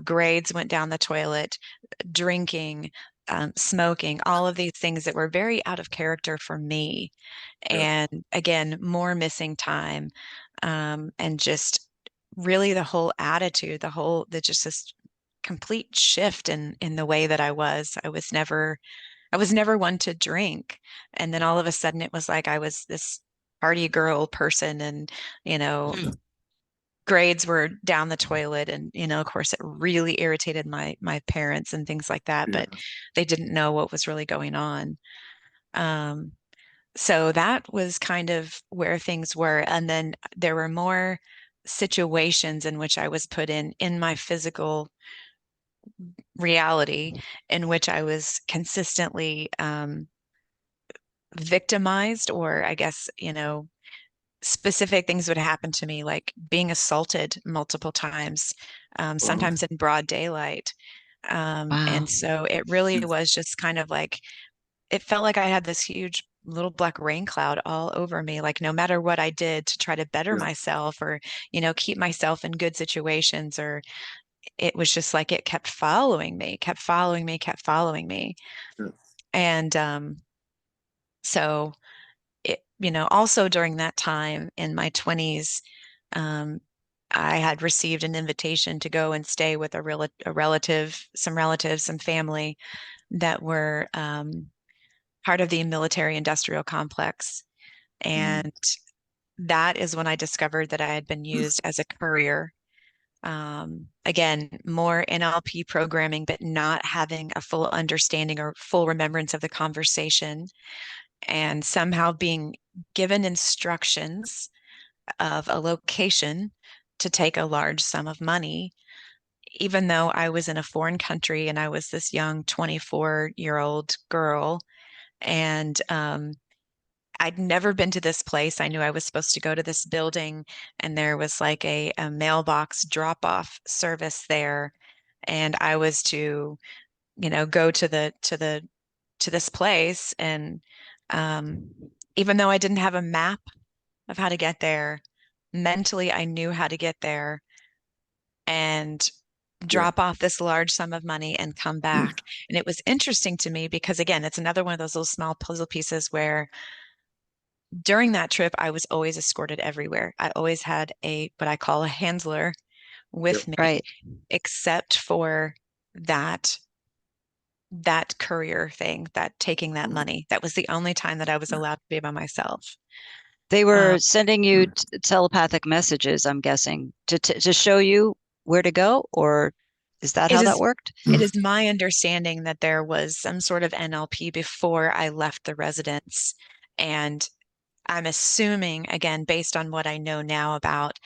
grades went down the toilet, drinking, smoking, all of these things that were very out of character for me.
Yeah.
And again, more missing time, and just really the whole attitude, just this complete shift in the way that I was. I was never one to drink. And then all of a sudden it was like I was this party girl person, and, you know,
Hmm.
grades were down the toilet, and of course it really irritated my parents and things like that,
Yeah.
but they didn't know what was really going on. um, so that was kind of where things were, and then there were more situations in which I was put in my physical reality, in which I was consistently victimized, or I guess specific things would happen to me, like being assaulted multiple times,
Wow.
sometimes in broad daylight.
Wow.
And so it really was just kind of like, it felt like I had this huge little black rain cloud all over me. Like no matter what I did to try to better
Yeah.
myself, or, keep myself in good situations, or it was just like it kept following me, kept following me, kept following me.
Yeah.
And so also during that time in my 20s, um, I had received an invitation to go and stay with a relative, some relatives, some family that were part of the military industrial complex.
Mm.
And that is when I discovered that I had been used as a courier. Again, more NLP programming, but not having a full understanding or full remembrance of the conversation, and somehow being given instructions of a location to take a large sum of money, even though I was in a foreign country and I was this young 24-year-old girl. And I'd never been to this place. I knew I was supposed to go to this building, and there was like a mailbox drop-off service there. And I was to, go to this place. And um, even though I didn't have a map of how to get there, mentally I knew how to get there and
Yeah.
drop off this large sum of money and come back. And it was interesting to me because, again, it's another one of those little small puzzle pieces where during that trip, I was always escorted everywhere. I always had what I call a handler
Yeah.
with me,
Right.
except for that that courier thing, that taking that
Mm.
money. That was the only time that I was allowed to be by myself.
They
Um,
were sending you telepathic messages, I'm guessing, to show you where to go, or is that
it
how that
is
worked?
it is my understanding that there was some sort of NLP before I left the residence, and I'm assuming, again, based on what I know now about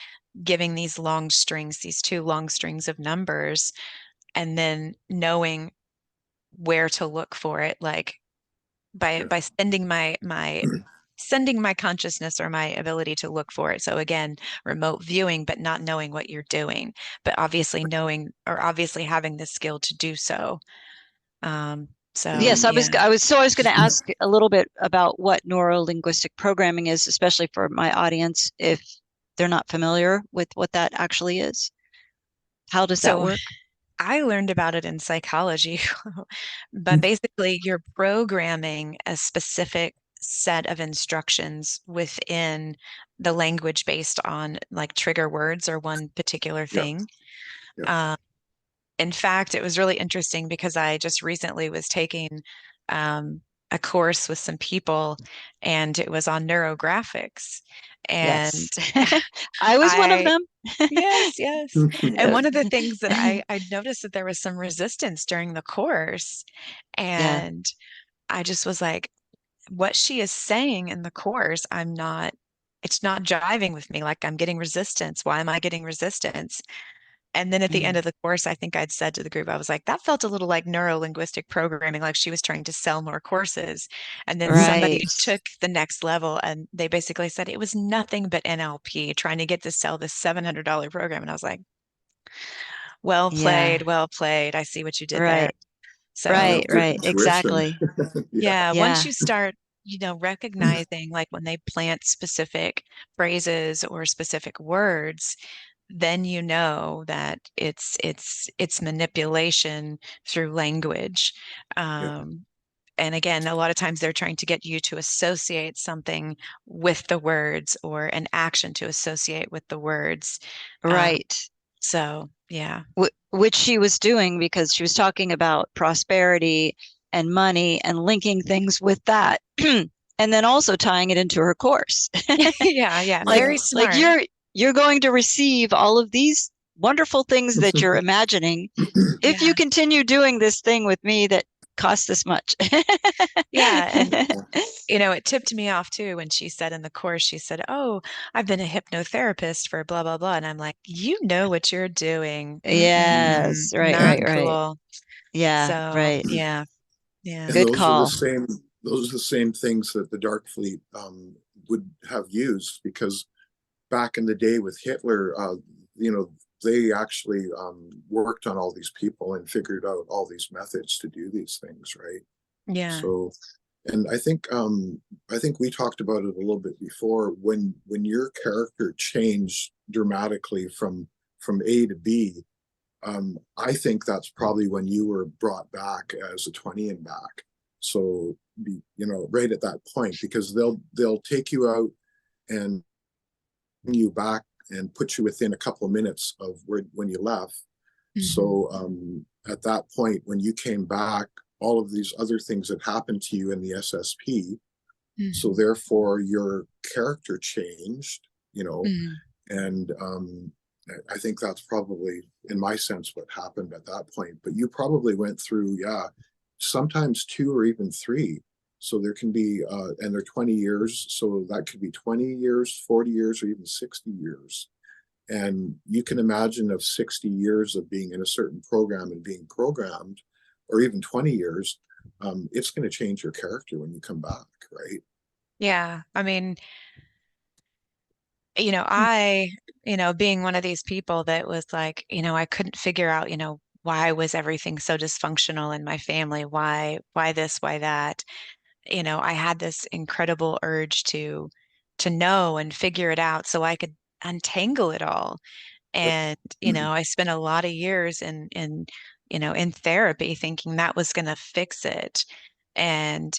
giving these long strings, these two long strings of numbers, and then knowing where to look for it, like
Yeah.
by sending my consciousness or my ability to look for it. So again, remote viewing, but not knowing what you're doing, but obviously knowing, or obviously having the skill to do so. So
Yes,
yeah.
I was going to ask a little bit about what neuro-linguistic programming is, especially for my audience, if they're not familiar with what that actually is. How does that
So
work?
I learned about it in psychology, but basically you're programming a specific set of instructions within the language based on like trigger words or one particular
Yeah.
thing.
Yeah.
Uh, in fact, it was really interesting because I just recently was taking um, a course with some people, and it was on neurographics. And
Yes. I was one of
I
them.
Yes, yes. And
Yes.
one of the things that I noticed that there was some resistance during the course.
Yeah.
And I just was like, what she is saying in the course, it's not jiving with me. Like I'm getting resistance. Why am I getting resistance? And then at the end
Mm.
of the course, I think I'd said to the group, I was like, that felt a little like neuro-linguistic programming, like she was trying to sell more courses. And then somebody
Right.
took the next level, and they basically said it was nothing but NLP trying to get to sell this $700 program. And I was like, well
Yeah.
played, well played. I see what you did there.
Right.
Yeah.
So
Right. Right.
Intuition.
Exactly.
Yeah.
yeah, once
Yeah.
you start recognizing like when they plant specific phrases or specific words, then you know that it's manipulation through language.
Yeah.
And again, a lot of times they're trying to get you to associate something with the words or an action to associate with the words.
Right.
So, yeah.
Which she was doing because she was talking about prosperity and money and linking things with that. And then also tying it into her course.
Yeah.
Like,
Very
like
smart.
you're going to receive all of these wonderful things that you're imagining if you
Yeah.
continue doing this thing with me that costs this much.
Yeah. And it tipped me off too when she said in the course, she said, "Oh, I've been a hypnotherapist for blah, blah, blah." And I'm like, you know what you're doing.
Yes,
Not
right.
cool.
Yeah,
So,
right.
yeah. Yeah.
And
Good call.
those are the same things that the Dark Fleet would have used, because back in the day with Hitler, they actually worked on all these people and figured out all these methods to do these things, right?
Yeah.
So, and I think we talked about it a little bit before, when your character changed dramatically from A to B. I think that's probably when you were brought back as a 20 and back. So, right at that point, because they'll take you out and bring you back and put you within a couple of minutes of when you left. So at that point, when you came back, all of these other things that happened to you in the SSP. So therefore, your character changed, and I think that's probably, in my sense, what happened at that point. But you probably went through, sometimes 2 or even 3. So there can be, and they're 20 years. So that could be 20 years, 40 years, or even 60 years. And you can imagine of 60 years of being in a certain program and being programmed, or even 20 years, it's going to change your character when you come back, right?
Yeah. I mean, being one of these people that was like, I couldn't figure out, why was everything so dysfunctional in my family? Why this, why that? I had this incredible urge to know and figure it out so I could untangle it all. And, I spent a lot of years in therapy thinking that was going to fix it. And,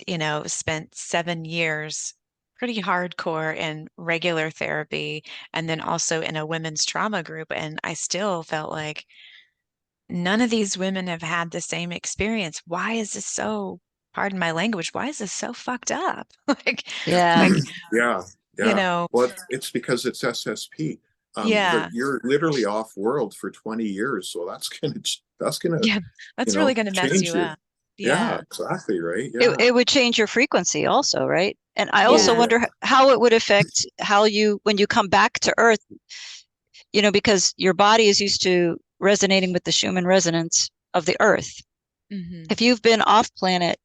spent 7 years pretty hardcore in regular therapy and then also in a women's trauma group. And I still felt like none of these women have had the same experience. Why is this so, pardon my language, why is this so fucked up?
Yeah.
like,
Yeah,
you
yeah.
know,
Well, it's because it's SSP.
yeah,
You're literally off world for 20 years, so that's gonna
yeah, that's really going to mess
change
you
you.
up.
Yeah,
Yeah,
exactly, right. Yeah.
It would change your frequency also, right? And I also
Oh,
yeah.
yeah.
wonder how it would affect how when you come back to Earth, because your body is used to resonating with the Schumann resonance of the Earth.
hmm
If you've been off planet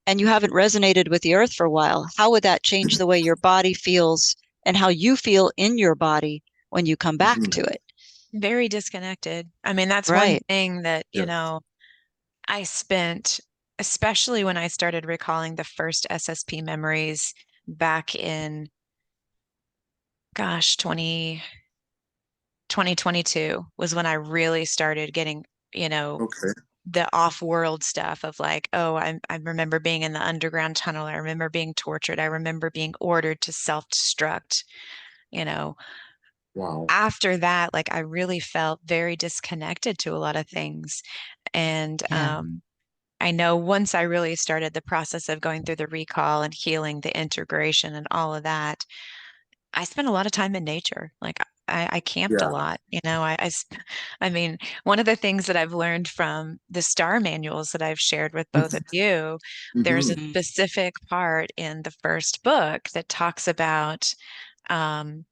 and you haven't resonated with the Earth for a while, how would that change the way your body feels and how you feel in your body when you come back
Mhm.
to it?
Very disconnected. I mean, that's one
Right.
thing that,
Yeah.
I spent, especially when I started recalling the first SSP memories back in, gosh, 2022 was when I really started getting,
Okay.
the off-world stuff of like, oh, I remember being in the underground tunnel. I remember being tortured. I remember being ordered to self-destruct, you know.
Wow.
After that, like I really felt very disconnected to a lot of things. And
Yeah.
I know once I really started the process of going through the recall and healing, the integration and all of that, I spent a lot of time in nature. Like I camped a
Yeah.
lot, I mean, one of the things that I've learned from the star manuals that I've shared with both of you, there's a
hmm
Mm.
specific part in the first book that talks about, um,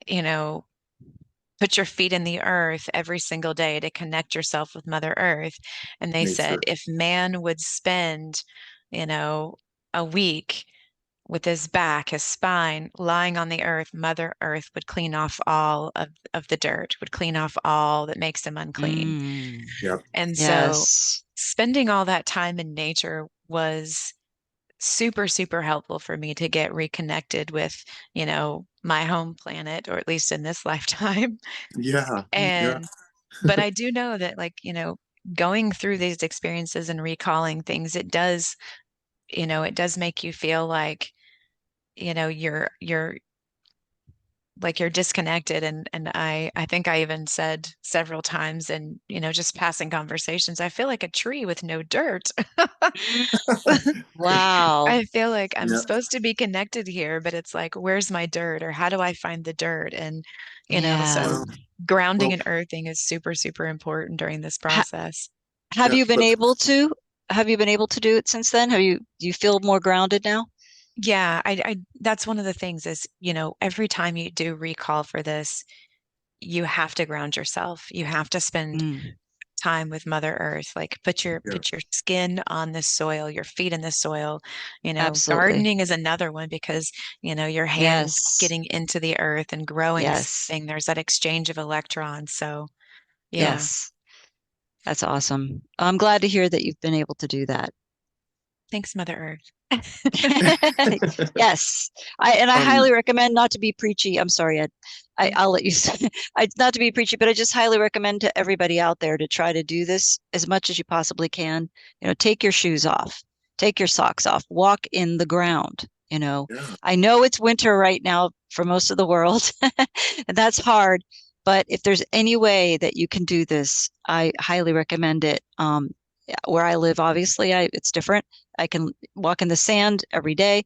you know, put your feet in the earth every single day to connect yourself with Mother Earth. And they said
Nature.
if man would spend, a week with his back, his spine lying on the earth, Mother Earth would clean off all of the dirt, would clean off all that makes him unclean.
Yeah.
And so
Yes.
spending all that time in nature was super, super helpful for me to get reconnected with, my home planet, or at least in this lifetime.
Yeah, yeah,
And, but I do know that, like, going through these experiences and recalling things, it does make you feel like, you're like you're disconnected. And I think I even said several times in, just passing conversations, I feel like a tree with no dirt.
Wow.
I feel like I'm
yeah.
supposed to be connected here, but it's like, where's my dirt, or how do I find the dirt? And,
Yeah.
so
Well,
grounding
well,
and earthing is super, super important during this
Ha
process.
have
yeah,
you been
but
able to? Have you been able to do it since then? Do you feel more grounded now?
Yeah, that's one of the things is, every time you do recall for this, you have to ground yourself. You have to spend
Mm,
time with Mother Earth. Like put your
yeah,
put your skin on the soil, your feet in the soil.
absolutely.
Gardening is another one because, your hands
Yes.
getting into the earth and growing
Yes.
something. There's that exchange of electrons. So yeah.
Yes. That's awesome. I'm glad to hear that you've been able to do that.
Thanks, Mother Earth.
Yes. I highly
um,
recommend not to be preachy. I'm sorry, Ed. I'll let you say, not to be preachy, but I just highly recommend to everybody out there to try to do this as much as you possibly can. Take your shoes off, take your socks off, walk in the ground.
yeah,
I know it's winter right now for most of the world, and that's hard. But if there's any way that you can do this, I highly recommend it. Where I live, obviously, it's different. I can walk in the sand every day,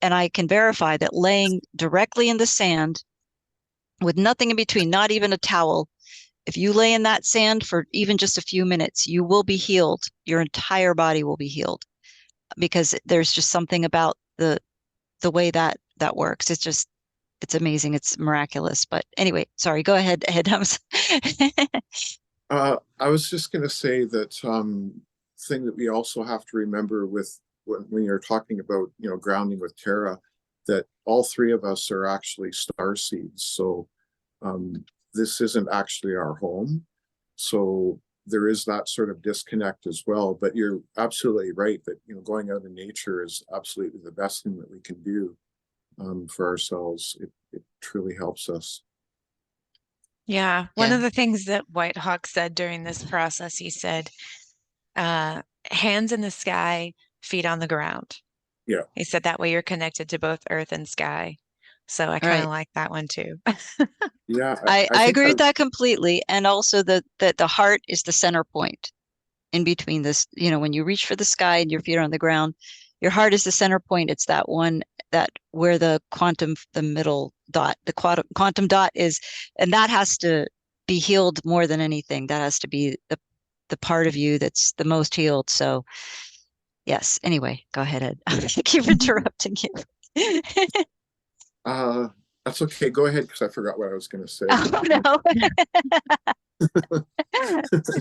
and I can verify that laying directly in the sand with nothing in between, not even a towel, if you lay in that sand for even just a few minutes, you will be healed. Your entire body will be healed because there's just something about the way that works. It's amazing. It's miraculous. But anyway, sorry, go ahead, Ed.
I was just going to say that thing that we also have to remember with when you're talking about grounding with Terra, that all three of us are actually star seeds. So um, this isn't actually our home. So there is that sort of disconnect as well. But you're absolutely right that going out in nature is absolutely the best thing that we can do for ourselves. It truly helps us.
Yeah. One
Yeah,
of the things that White Hawk said during this process, he said, uh, hands in the sky, feet on the ground.
Yeah,
He said that way you're connected to both earth and sky. So I kind of
right.
like that one too.
yeah. I
I
think
agree
I
with that completely. And also that the heart is the center point in between this, when you reach for the sky and your feet are on the ground, your heart is the center point. It's that one that where the middle dot, the quantum dot is, and that has to be healed more than anything. That has to be the part of you that's the most healed. So yes. Anyway, go ahead, Ed. I keep interrupting you.
Uh, that's okay. Go ahead, because I forgot what I was going to say.
Oh no.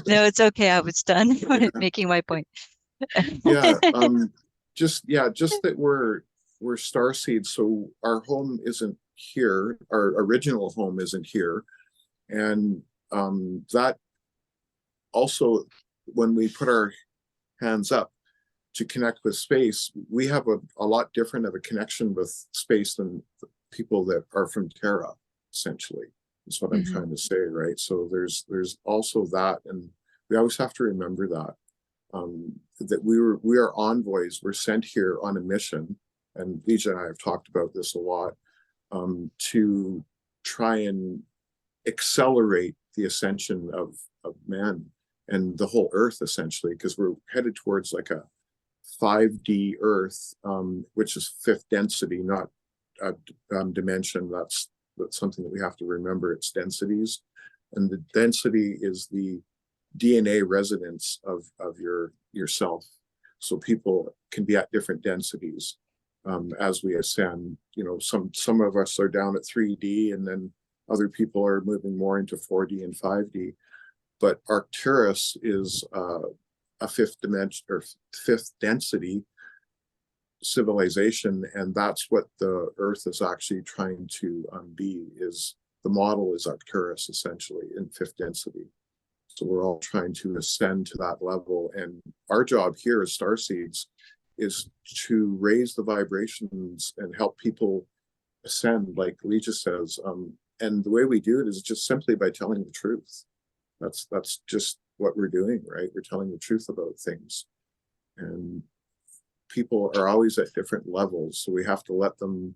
No, it's okay. I was done
Yeah,
making my point.
yeah. Just that we're star seeds, so our home isn't here. Our original home isn't here, and that also, when we put our hands up to connect with space, we have a lot different of a connection with space than people that are from Terra, essentially. Is what I'm
Mhm.
trying to say, right? So there's also that, and we always have to remember that that we are envoys. We're sent here on a mission, and Lígia and I have talked about this a lot to try and accelerate the ascension of man and the whole Earth, essentially, because we're headed towards like a 5D Earth, which is fifth density, not dimension. That's something that we have to remember. It's densities, and the density is the DNA resonance of yourself. So people can be at different densities as we ascend. Some of us are down at 3D, and then other people are moving more into 4D and 5D. But Arcturus is a fifth dimension or fifth density civilization, and that's what the Earth is actually trying to be. Is the model is Arcturus, essentially, in fifth density. So we're all trying to ascend to that level, and our job here as starseeds is to raise the vibrations and help people ascend, like Lígia says. And the way we do it is just simply by telling the truth. That's just what we're doing, right? We're telling the truth about things. And people are always at different levels, so we have to let them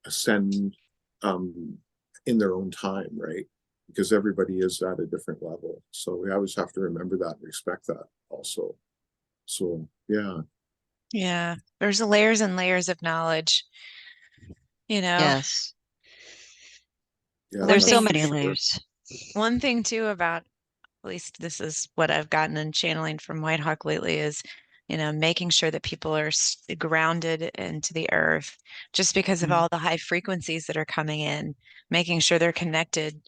ascend in their own time, right? Because everybody is at a different level. So we always have to remember that and respect that also. So yeah.
Yeah, there's layers and layers of knowledge, you know.
Yes.
Yeah,
There's so
for
many
sure.
layers.
One thing too about, at least this is what I've gotten in channeling from White Hawk lately, is, making sure that people are grounded into the earth, just because of all the high frequencies that are coming in, making sure they're connected,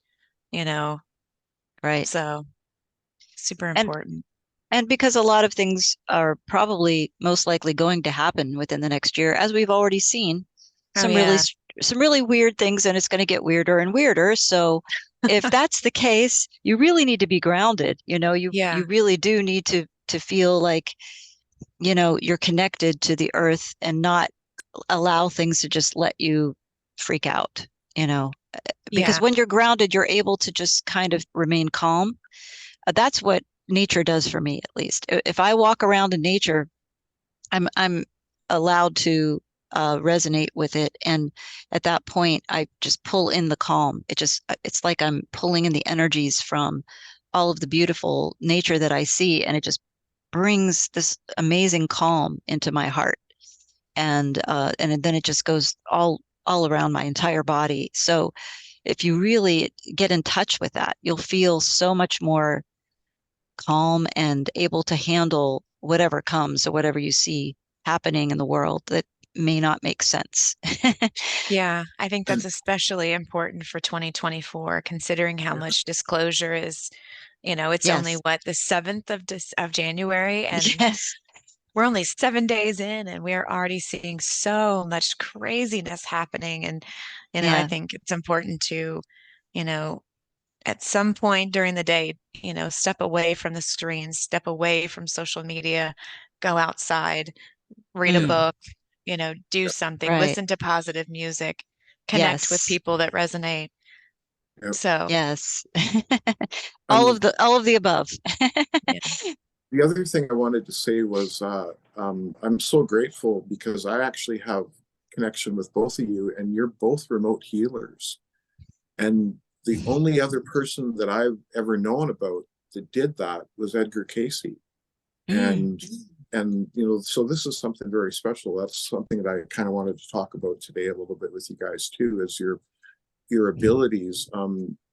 Right.
so super
And
important.
because a lot of things are probably most likely going to happen within the next year, as we've already seen
Oh
some
yeah.
really weird things, and it's going to get weirder and weirder. So if that's the case, you really need to be grounded.
Yeah.
You really do need to feel like, you're connected to the earth and not allow things to just let you freak out, because
Yeah.
when you're grounded, you're able to just kind of remain calm. That's what nature does for me, at least. If I walk around in nature, I'm allowed to resonate with it, and at that point, I just pull in the calm. It's like I'm pulling in the energies from all of the beautiful nature that I see, and it just brings this amazing calm into my heart, and then it just goes all around my entire body. So if you really get in touch with that, you'll feel so much more calm and able to handle whatever comes or whatever you see happening in the world that may not make sense.
Yeah, I think that's
And
especially important for 2024, considering how much disclosure is, it's only
Yes.
what, the 7th of January, and
Yes.
we're only 7 days in, and we're already seeing so much craziness happening. And, I
Yeah.
think it's important to, at some point during the day, step away from the screens, step away from social media, go outside, read a
Mm,
book, do something,
right.
listen to positive music, connect with
Yes.
people that resonate.
yeah.
So,
Yes.
Um,
All of the above.
yeah.
the other thing I wanted to say was I'm so grateful because I actually have connection with both of you, and you're both remote healers. And the only other person that I've ever known about that did that was Edgar Casey.
Mm,
And so this is something very special. That's something that I kind of wanted to talk about today a little bit with you guys too, is your abilities.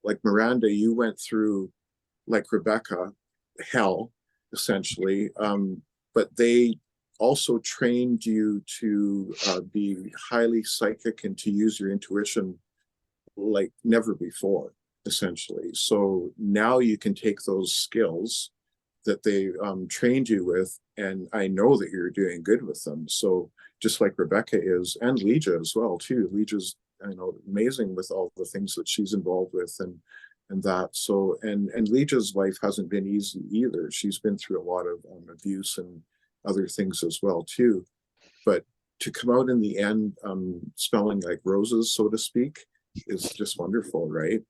Like Miranda, you went through, like Rebecca, hell essentially, but they also trained you to be highly psychic and to use your intuition like never before, essentially. So now you can take those skills that they trained you with, and I know that you're doing good with them. So just like Rebecca is, and Lígia as well too. Lígia's amazing with all the things that she's involved with, and that. So and Lígia's life hasn't been easy either. She's been through a lot of abuse and other things as well too. But to come out in the end smelling like roses, so to speak, is just wonderful, right?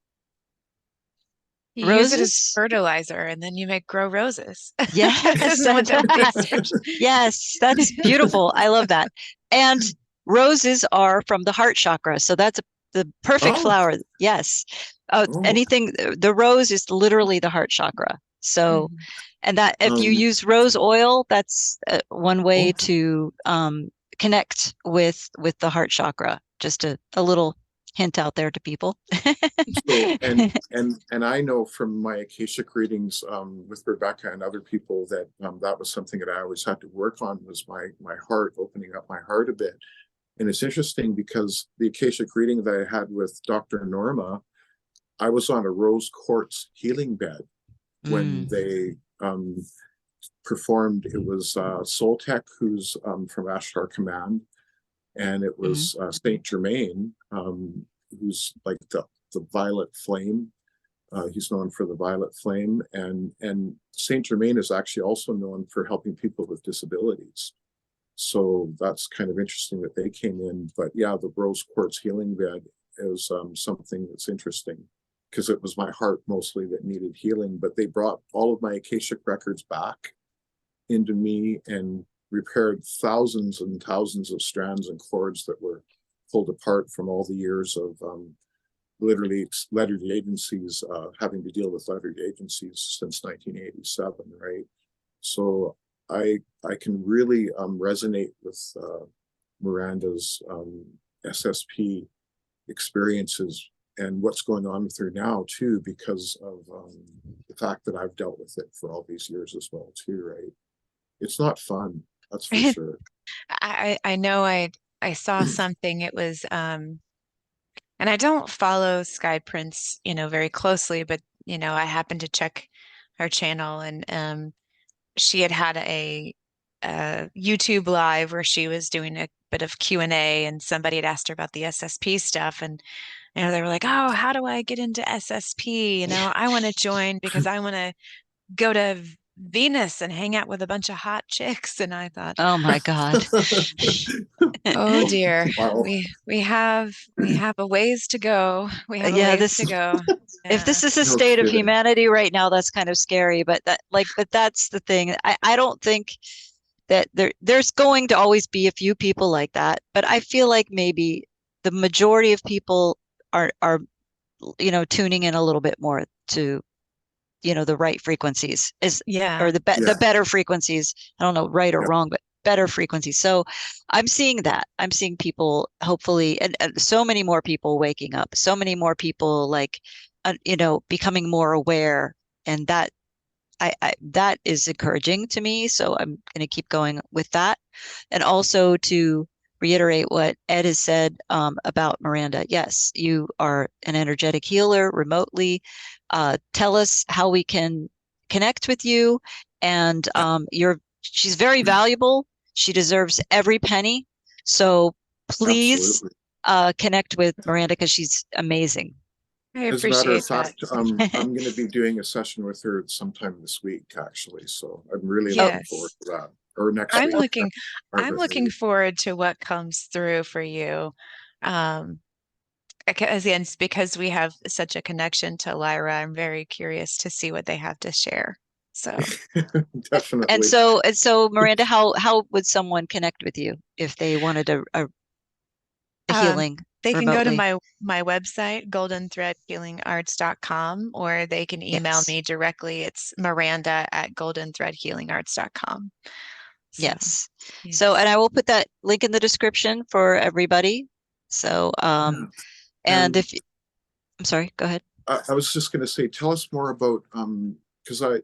You use it as
roses.
fertilizer, and then you make grow roses.
Yes.
Isn't what the research.
Yes, that's beautiful. I love that. And roses are from the heart chakra, so that's the perfect
Oh,
flower. Yes.
oh,
Anything, the rose is literally the heart chakra. So,
Mhm.
and that if you
um,
use rose oil, that's one way
oh,
to connect with the heart chakra. Just a little hint out there to people.
so and I know from my Akashic readings with Rebecca and other people that that was something that I always had to work on, was my heart, opening up my heart a bit. And it's interesting because the Akashic reading that I had with Dr. Norma, I was on a rose quartz healing bed when
Mm,
they performed. It was Soltech, who's from Ashtar Command, and it
mhm,
was Saint Germain, who's like the violet flame. He's known for the violet flame, and Saint Germain is actually also known for helping people with disabilities. So that's kind of interesting that they came in. But yeah, the rose quartz healing bed is something that's interesting because it was my heart mostly that needed healing. But they brought all of my Akashic records back into me and repaired thousands and thousands of strands and cords that were pulled apart from all the years of literally lettered agencies, having to deal with lettered agencies since 1987, right? So I can really resonate with Miranda's SSP experiences and what's going on with her now too, because of the fact that I've dealt with it for all these years as well too, right? It's not fun, that's for sure.
I know I saw something. It was and I don't follow Sky Prince, very closely, but I happened to check her channel, and she had a YouTube live where she was doing a bit of Q&A, and somebody had asked her about the SSP stuff, and they were like, "Oh, how do I get into SSP? I want to join because I want to go to Venus and hang out with a bunch of hot chicks." And I thought,
Oh my God.
oh dear,
Wow.
we have a ways to go. We have a
Yeah,
ways to go.
if this is a
No
state of
kidding.
humanity right now, that's kind of scary. But that's the thing. I don't think that there's going to always be a few people like that, but I feel like maybe the majority of people are tuning in a little bit more to the right frequencies
Yeah.
or the better frequencies. I don't know right or wrong, but better frequencies. So I'm seeing that. I'm seeing people hopefully, and so many more people waking up, so many more people becoming more aware, and that is encouraging to me. So I'm going to keep going with that. And also to reiterate what Ed has said about Miranda. Yes, you are an energetic healer remotely. Tell us how we can connect with you. And she's very valuable. She deserves every penny. So please connect with Miranda because she's amazing.
I
As a matter of
appreciate that.
fact, I'm going to be doing a session with her sometime this week, actually. So I'm really looking forward
Yes.
to that. Or next
I'm
week.
looking forward to what comes through for you. Because we have such a connection to Lyra, I'm very curious to see what they have to share. So
Definitely.
And so Miranda, how would someone connect with you if they wanted a healing
they can go to
remotely?
my website, goldenthreadhealingarts.com, or they can email
Yes.
me directly. It's miranda@goldenthreadhealingarts.com. So,
Yes. So,
yes.
and I will put that link in the description for everybody. So,
Yeah.
and
And
if I'm sorry, go ahead.
I was just going to say, tell us more about because I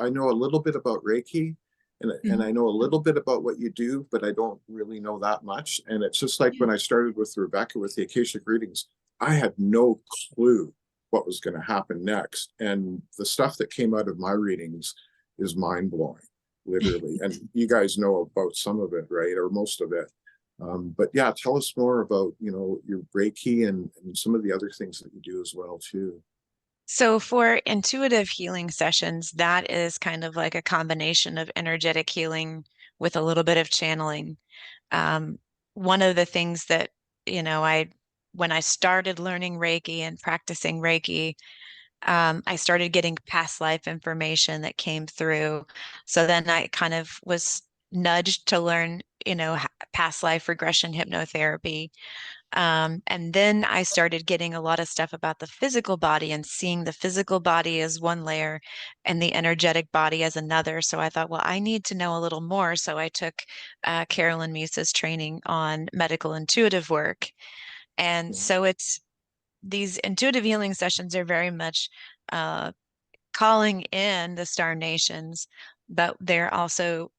know a little bit about Reiki, and I know a little bit about what you do, but I don't really know that much. And it's just like when I started with Rebecca with the Akashic readings, I had no clue what was going to happen next, and the stuff that came out of my readings is mind blowing, literally. And you guys know about some of it, right, or most of it. But yeah, tell us more about your Reiki and some of the other things that you do as well too.
So for intuitive healing sessions, that is kind of like a combination of energetic healing with a little bit of channeling. Um, One of the things that, when I started learning Reiki and practicing Reiki, I started getting past life information that came through. So then I kind of was nudged to learn, past life regression hypnotherapy. And then I started getting a lot of stuff about the physical body and seeing the physical body as one layer and the energetic body as another. So I thought, well, I need to know a little more. So I took Carolyn Musa's training on medical intuitive work. And so these intuitive healing sessions are very much calling in the star nations, but they're also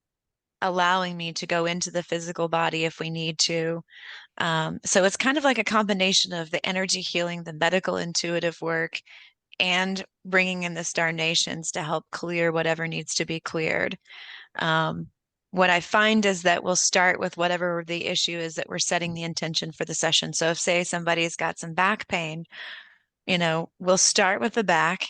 allowing me to go into the physical body if we need to. So it's kind of like a combination of the energy healing, the medical intuitive work, and bringing in the star nations to help clear whatever needs to be cleared. Um, what I find is that we'll start with whatever the issue is that we're setting the intention for the session. So if, say, somebody's got some back pain, we'll start with the back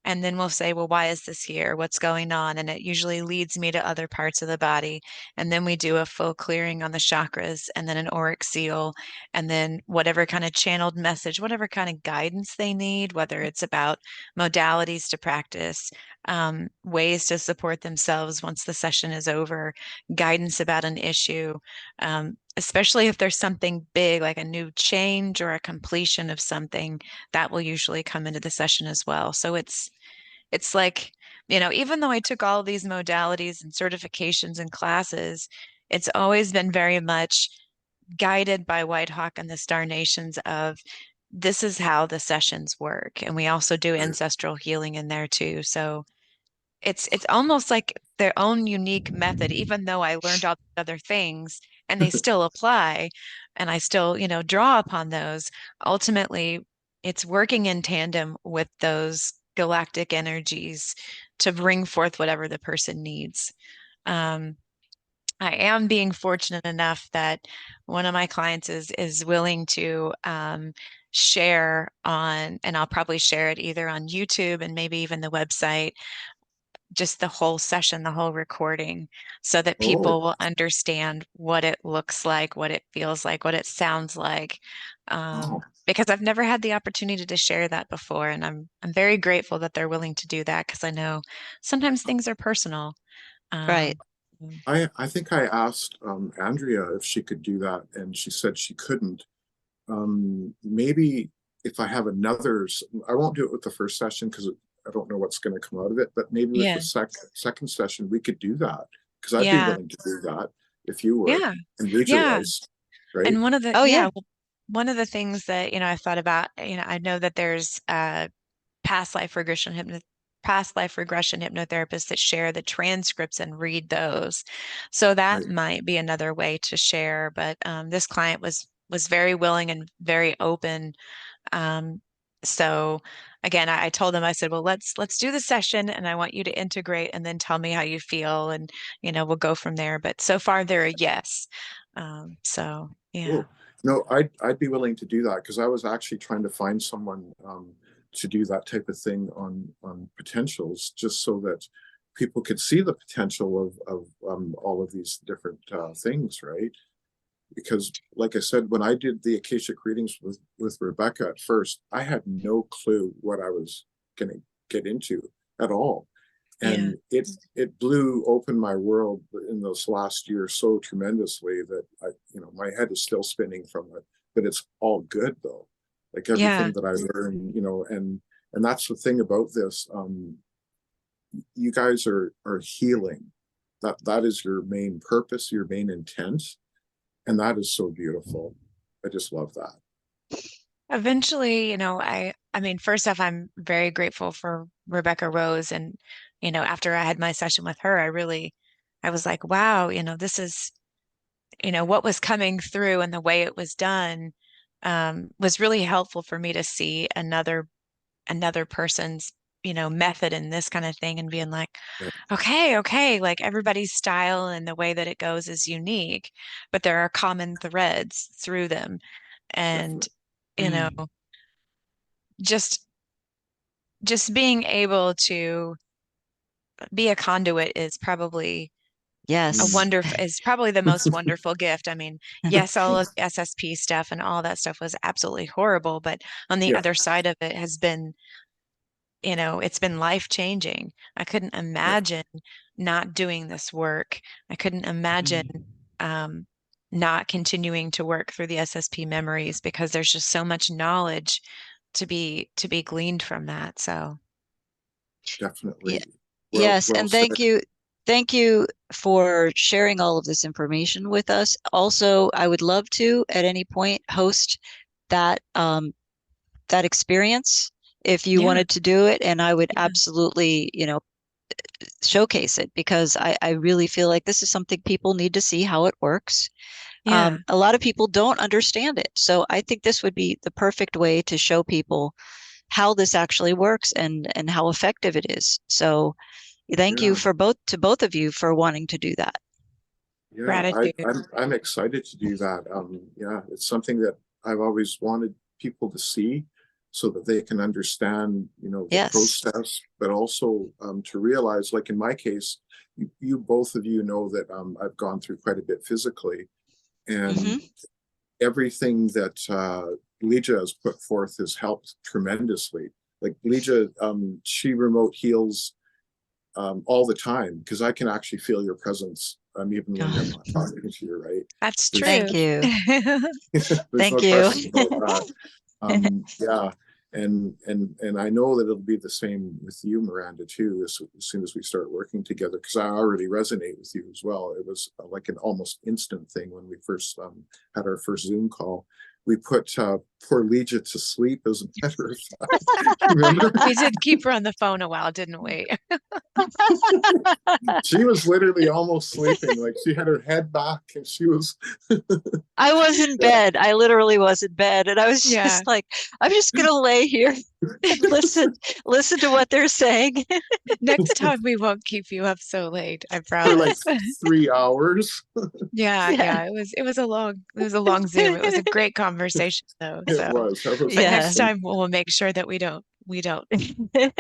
And then we'll say, well, why is this here? What's going on? And it usually leads me to other parts of the body. And then we do a full clearing on the chakras and then an auric seal. And then whatever kind of channeled message, whatever kind of guidance they need, whether it's about modalities to practice, ways to support themselves once the session is over, guidance about an issue, especially if there's something big like a new change or a completion of something, that will usually come into the session as well. So it's like, even though I took all these modalities and certifications and classes, it's always been very much guided by White Hawk and the Star Nations of this is how the sessions work. And we also do ancestral healing in there too. So it's almost like their own unique method, even though I learned all the other things and they still apply and I still, draw upon those. Ultimately, it's working in tandem with those galactic energies to bring forth whatever the person needs. Um, I am being fortunate enough that one of my clients is willing to share on, and I'll probably share it either on YouTube and maybe even the website, just the whole session, the whole recording, so that people will understand what it looks like, what it feels like, what it sounds like. Because I've never had the opportunity to share that before. And I'm very grateful that they're willing to do that because I know sometimes things are personal.
Right.
I think I asked Andrea if she could do that, and she said she couldn't. Maybe if I have another, I won't do it with the first session because I don't know what's going to come out of it, but maybe with
Yeah.
the second session, we could do that because I'd be
Yeah.
willing to do that if you were.
Yeah.
And Lígia
Yeah.
was, right?
And one of the,
Oh, yeah.
one of the things that, I thought about, I know that there's past life regression hypnotherapists that share the transcripts and read those. So that
Right.
might be another way to share. But this client was very willing and very open. So again, I told them, I said, well, let's do the session and I want you to integrate and then tell me how you feel and we'll go from there. But so far they're a yes. So yeah.
Cool. No, I'd be willing to do that because I was actually trying to find someone to do that type of thing on potentials, just so that people could see the potential of all of these different things, right? Because, like I said, when I did the Akashic readings with Rebecca at first, I had no clue what I was going to get into at all. And it blew open my world in this last year so tremendously that my head is still spinning from it, but it's all good though. Like everything that I learned, and that's the thing about this. You guys are healing. That is your main purpose, your main intent, and that is so beautiful. I just love that.
Eventually, I mean, first off, I'm very grateful for Rebecca Rose. And, after I had my session with her, I was like, wow, this is, what was coming through and the way it was done, was really helpful for me to see another person's, method in this kind of thing and being like,
Yeah.
okay, like everybody's style and the way that it goes is unique, but there are common threads through them. And,
Definitely.
just being able to be a conduit is probably
Yes.
is probably the most wonderful gift. I mean, yes, all of the SSP stuff and all that stuff was absolutely horrible, but on the
Yeah.
other side of it has been, it's been life changing. I couldn't imagine not doing this work. I couldn't imagine um, not continuing to work through the SSP memories because there's just so much knowledge to be gleaned from that. So
Definitely.
Yes,
Well
and
said.
thank you for sharing all of this information with us. Also, I would love to at any point host that that experience if you
yeah,
wanted to do it, and I would absolutely, showcase it because I really feel like this is something people need to see how it works.
yeah,
A lot of people don't understand it, so I think this would be the perfect way to show people how this actually works and how effective it is. So thank you
Yeah.
for both of you for wanting to do that.
Yeah,
gratitude.
I'm excited to do that. Yeah, it's something that I've always wanted people to see. so that they can understand, you know, the
Yes.
process, but also to realize, like in my case, you both of you know that I've gone through quite a bit physically, and
Mhm.
everything that Lígia has put forth has helped tremendously. Like Lígia, she remote heals all the time, because I can actually feel your presence even when I'm not talking to you, right?
That's true.
Thank you.
There's
Thank
no
you.
question about that. Yeah, and I know that it'll be the same with you, Miranda, too, as soon as we start working together, because I already resonate with you as well. It was like an almost instant thing when we first had our first Zoom call. We put poor Lígia to sleep, as a matter of fact. Remember?
We did keep her on the phone a while, didn't we?
She was literally almost sleeping. Like, she had her head back and she was
I was in bed. I literally was in bed, and I was
Yeah.
just like, I'm just gonna lay here and listen to what they're saying.
Next time we won't keep you up so late, I
for like
promise.
3 hours.
Yeah,
Yeah.
it was a long Zoom. It was a great conversation though.
It
So,
was. That was
but next
awesome.
time we'll make sure that we don't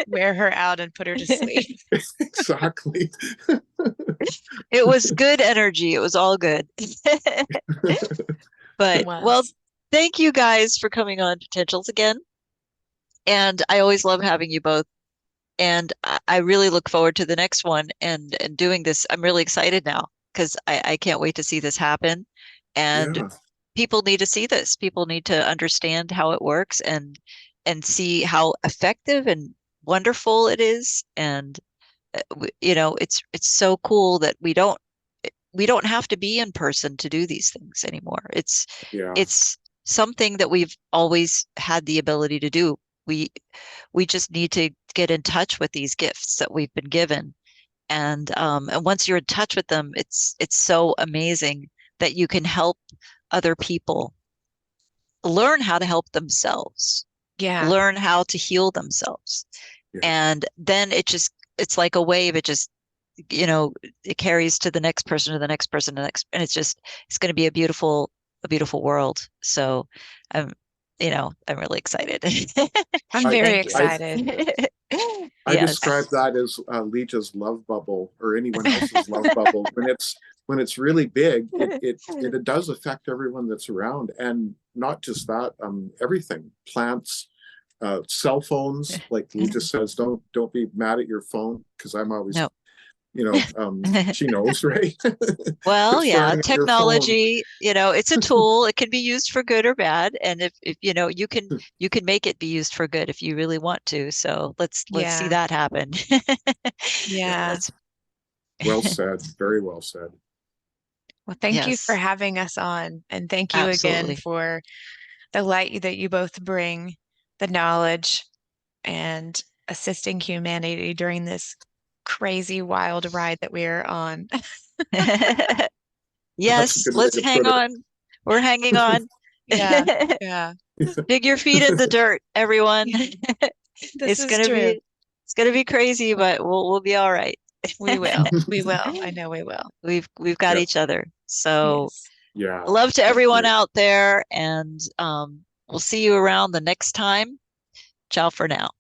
wear her out and put her to sleep.
Exactly.
It was good energy. It was all good. But well,
Was.
thank you guys for coming on Potentials again. And I always love having you both. And I really look forward to the next one and doing this. I'm really excited now because I can't wait to see this happen. And
Yeah.
people need to see this. People need to understand how it works and see how effective and wonderful it is. And you know, it's so cool that we don't have to be in person to do these things anymore.
Yeah.
It's something that we've always had the ability to do. We we just need to get in touch with these gifts that we've been given. And once you're in touch with them, it's so amazing that you can help other people learn how to help themselves,
Yeah.
learn how to heal themselves.
Yeah.
And then it's like a wave. It just, you know, it carries to the next person, to the next person, to the next, and it's going to be a beautiful world. So you know, I'm really excited.
I'm
I,
very
Thank
excited.
I
Yes.
describe that as Lígia's love bubble, or anyone else's love bubble. When it's really big, it does affect everyone that's around, and not just that, everything, plants, cell phones. Like Lígia says, don't be mad at your phone, because I'm always,
No.
you know, she knows, right?
Well,
Quit
yeah,
staring at your phone.
technology, you know, it's a tool. It can be used for good or bad. And if you know, you can make it be used for good if you really want to. So let's see
Yeah.
that happen.
Yeah.
Let's
Well said. Very well said.
Well, thank you for
yes,
having us on, and thank you again
absolutely.
for the light that you both bring, the knowledge, and assisting humanity during this crazy, wild ride that we are on.
That's a
Yes,
good way
let's
to
hang
put
on. We're hanging on.
Yeah, yeah,
Dig your feet in the dirt, everyone.
this is true.
It's gonna be crazy, but we'll be all right.
We will. We will. I know we will.
We've got
Yeah.
each other. So
Yes.
Yeah.
love to
That's
everyone
great.
out there, and we'll see you around the next time. Ciao for now.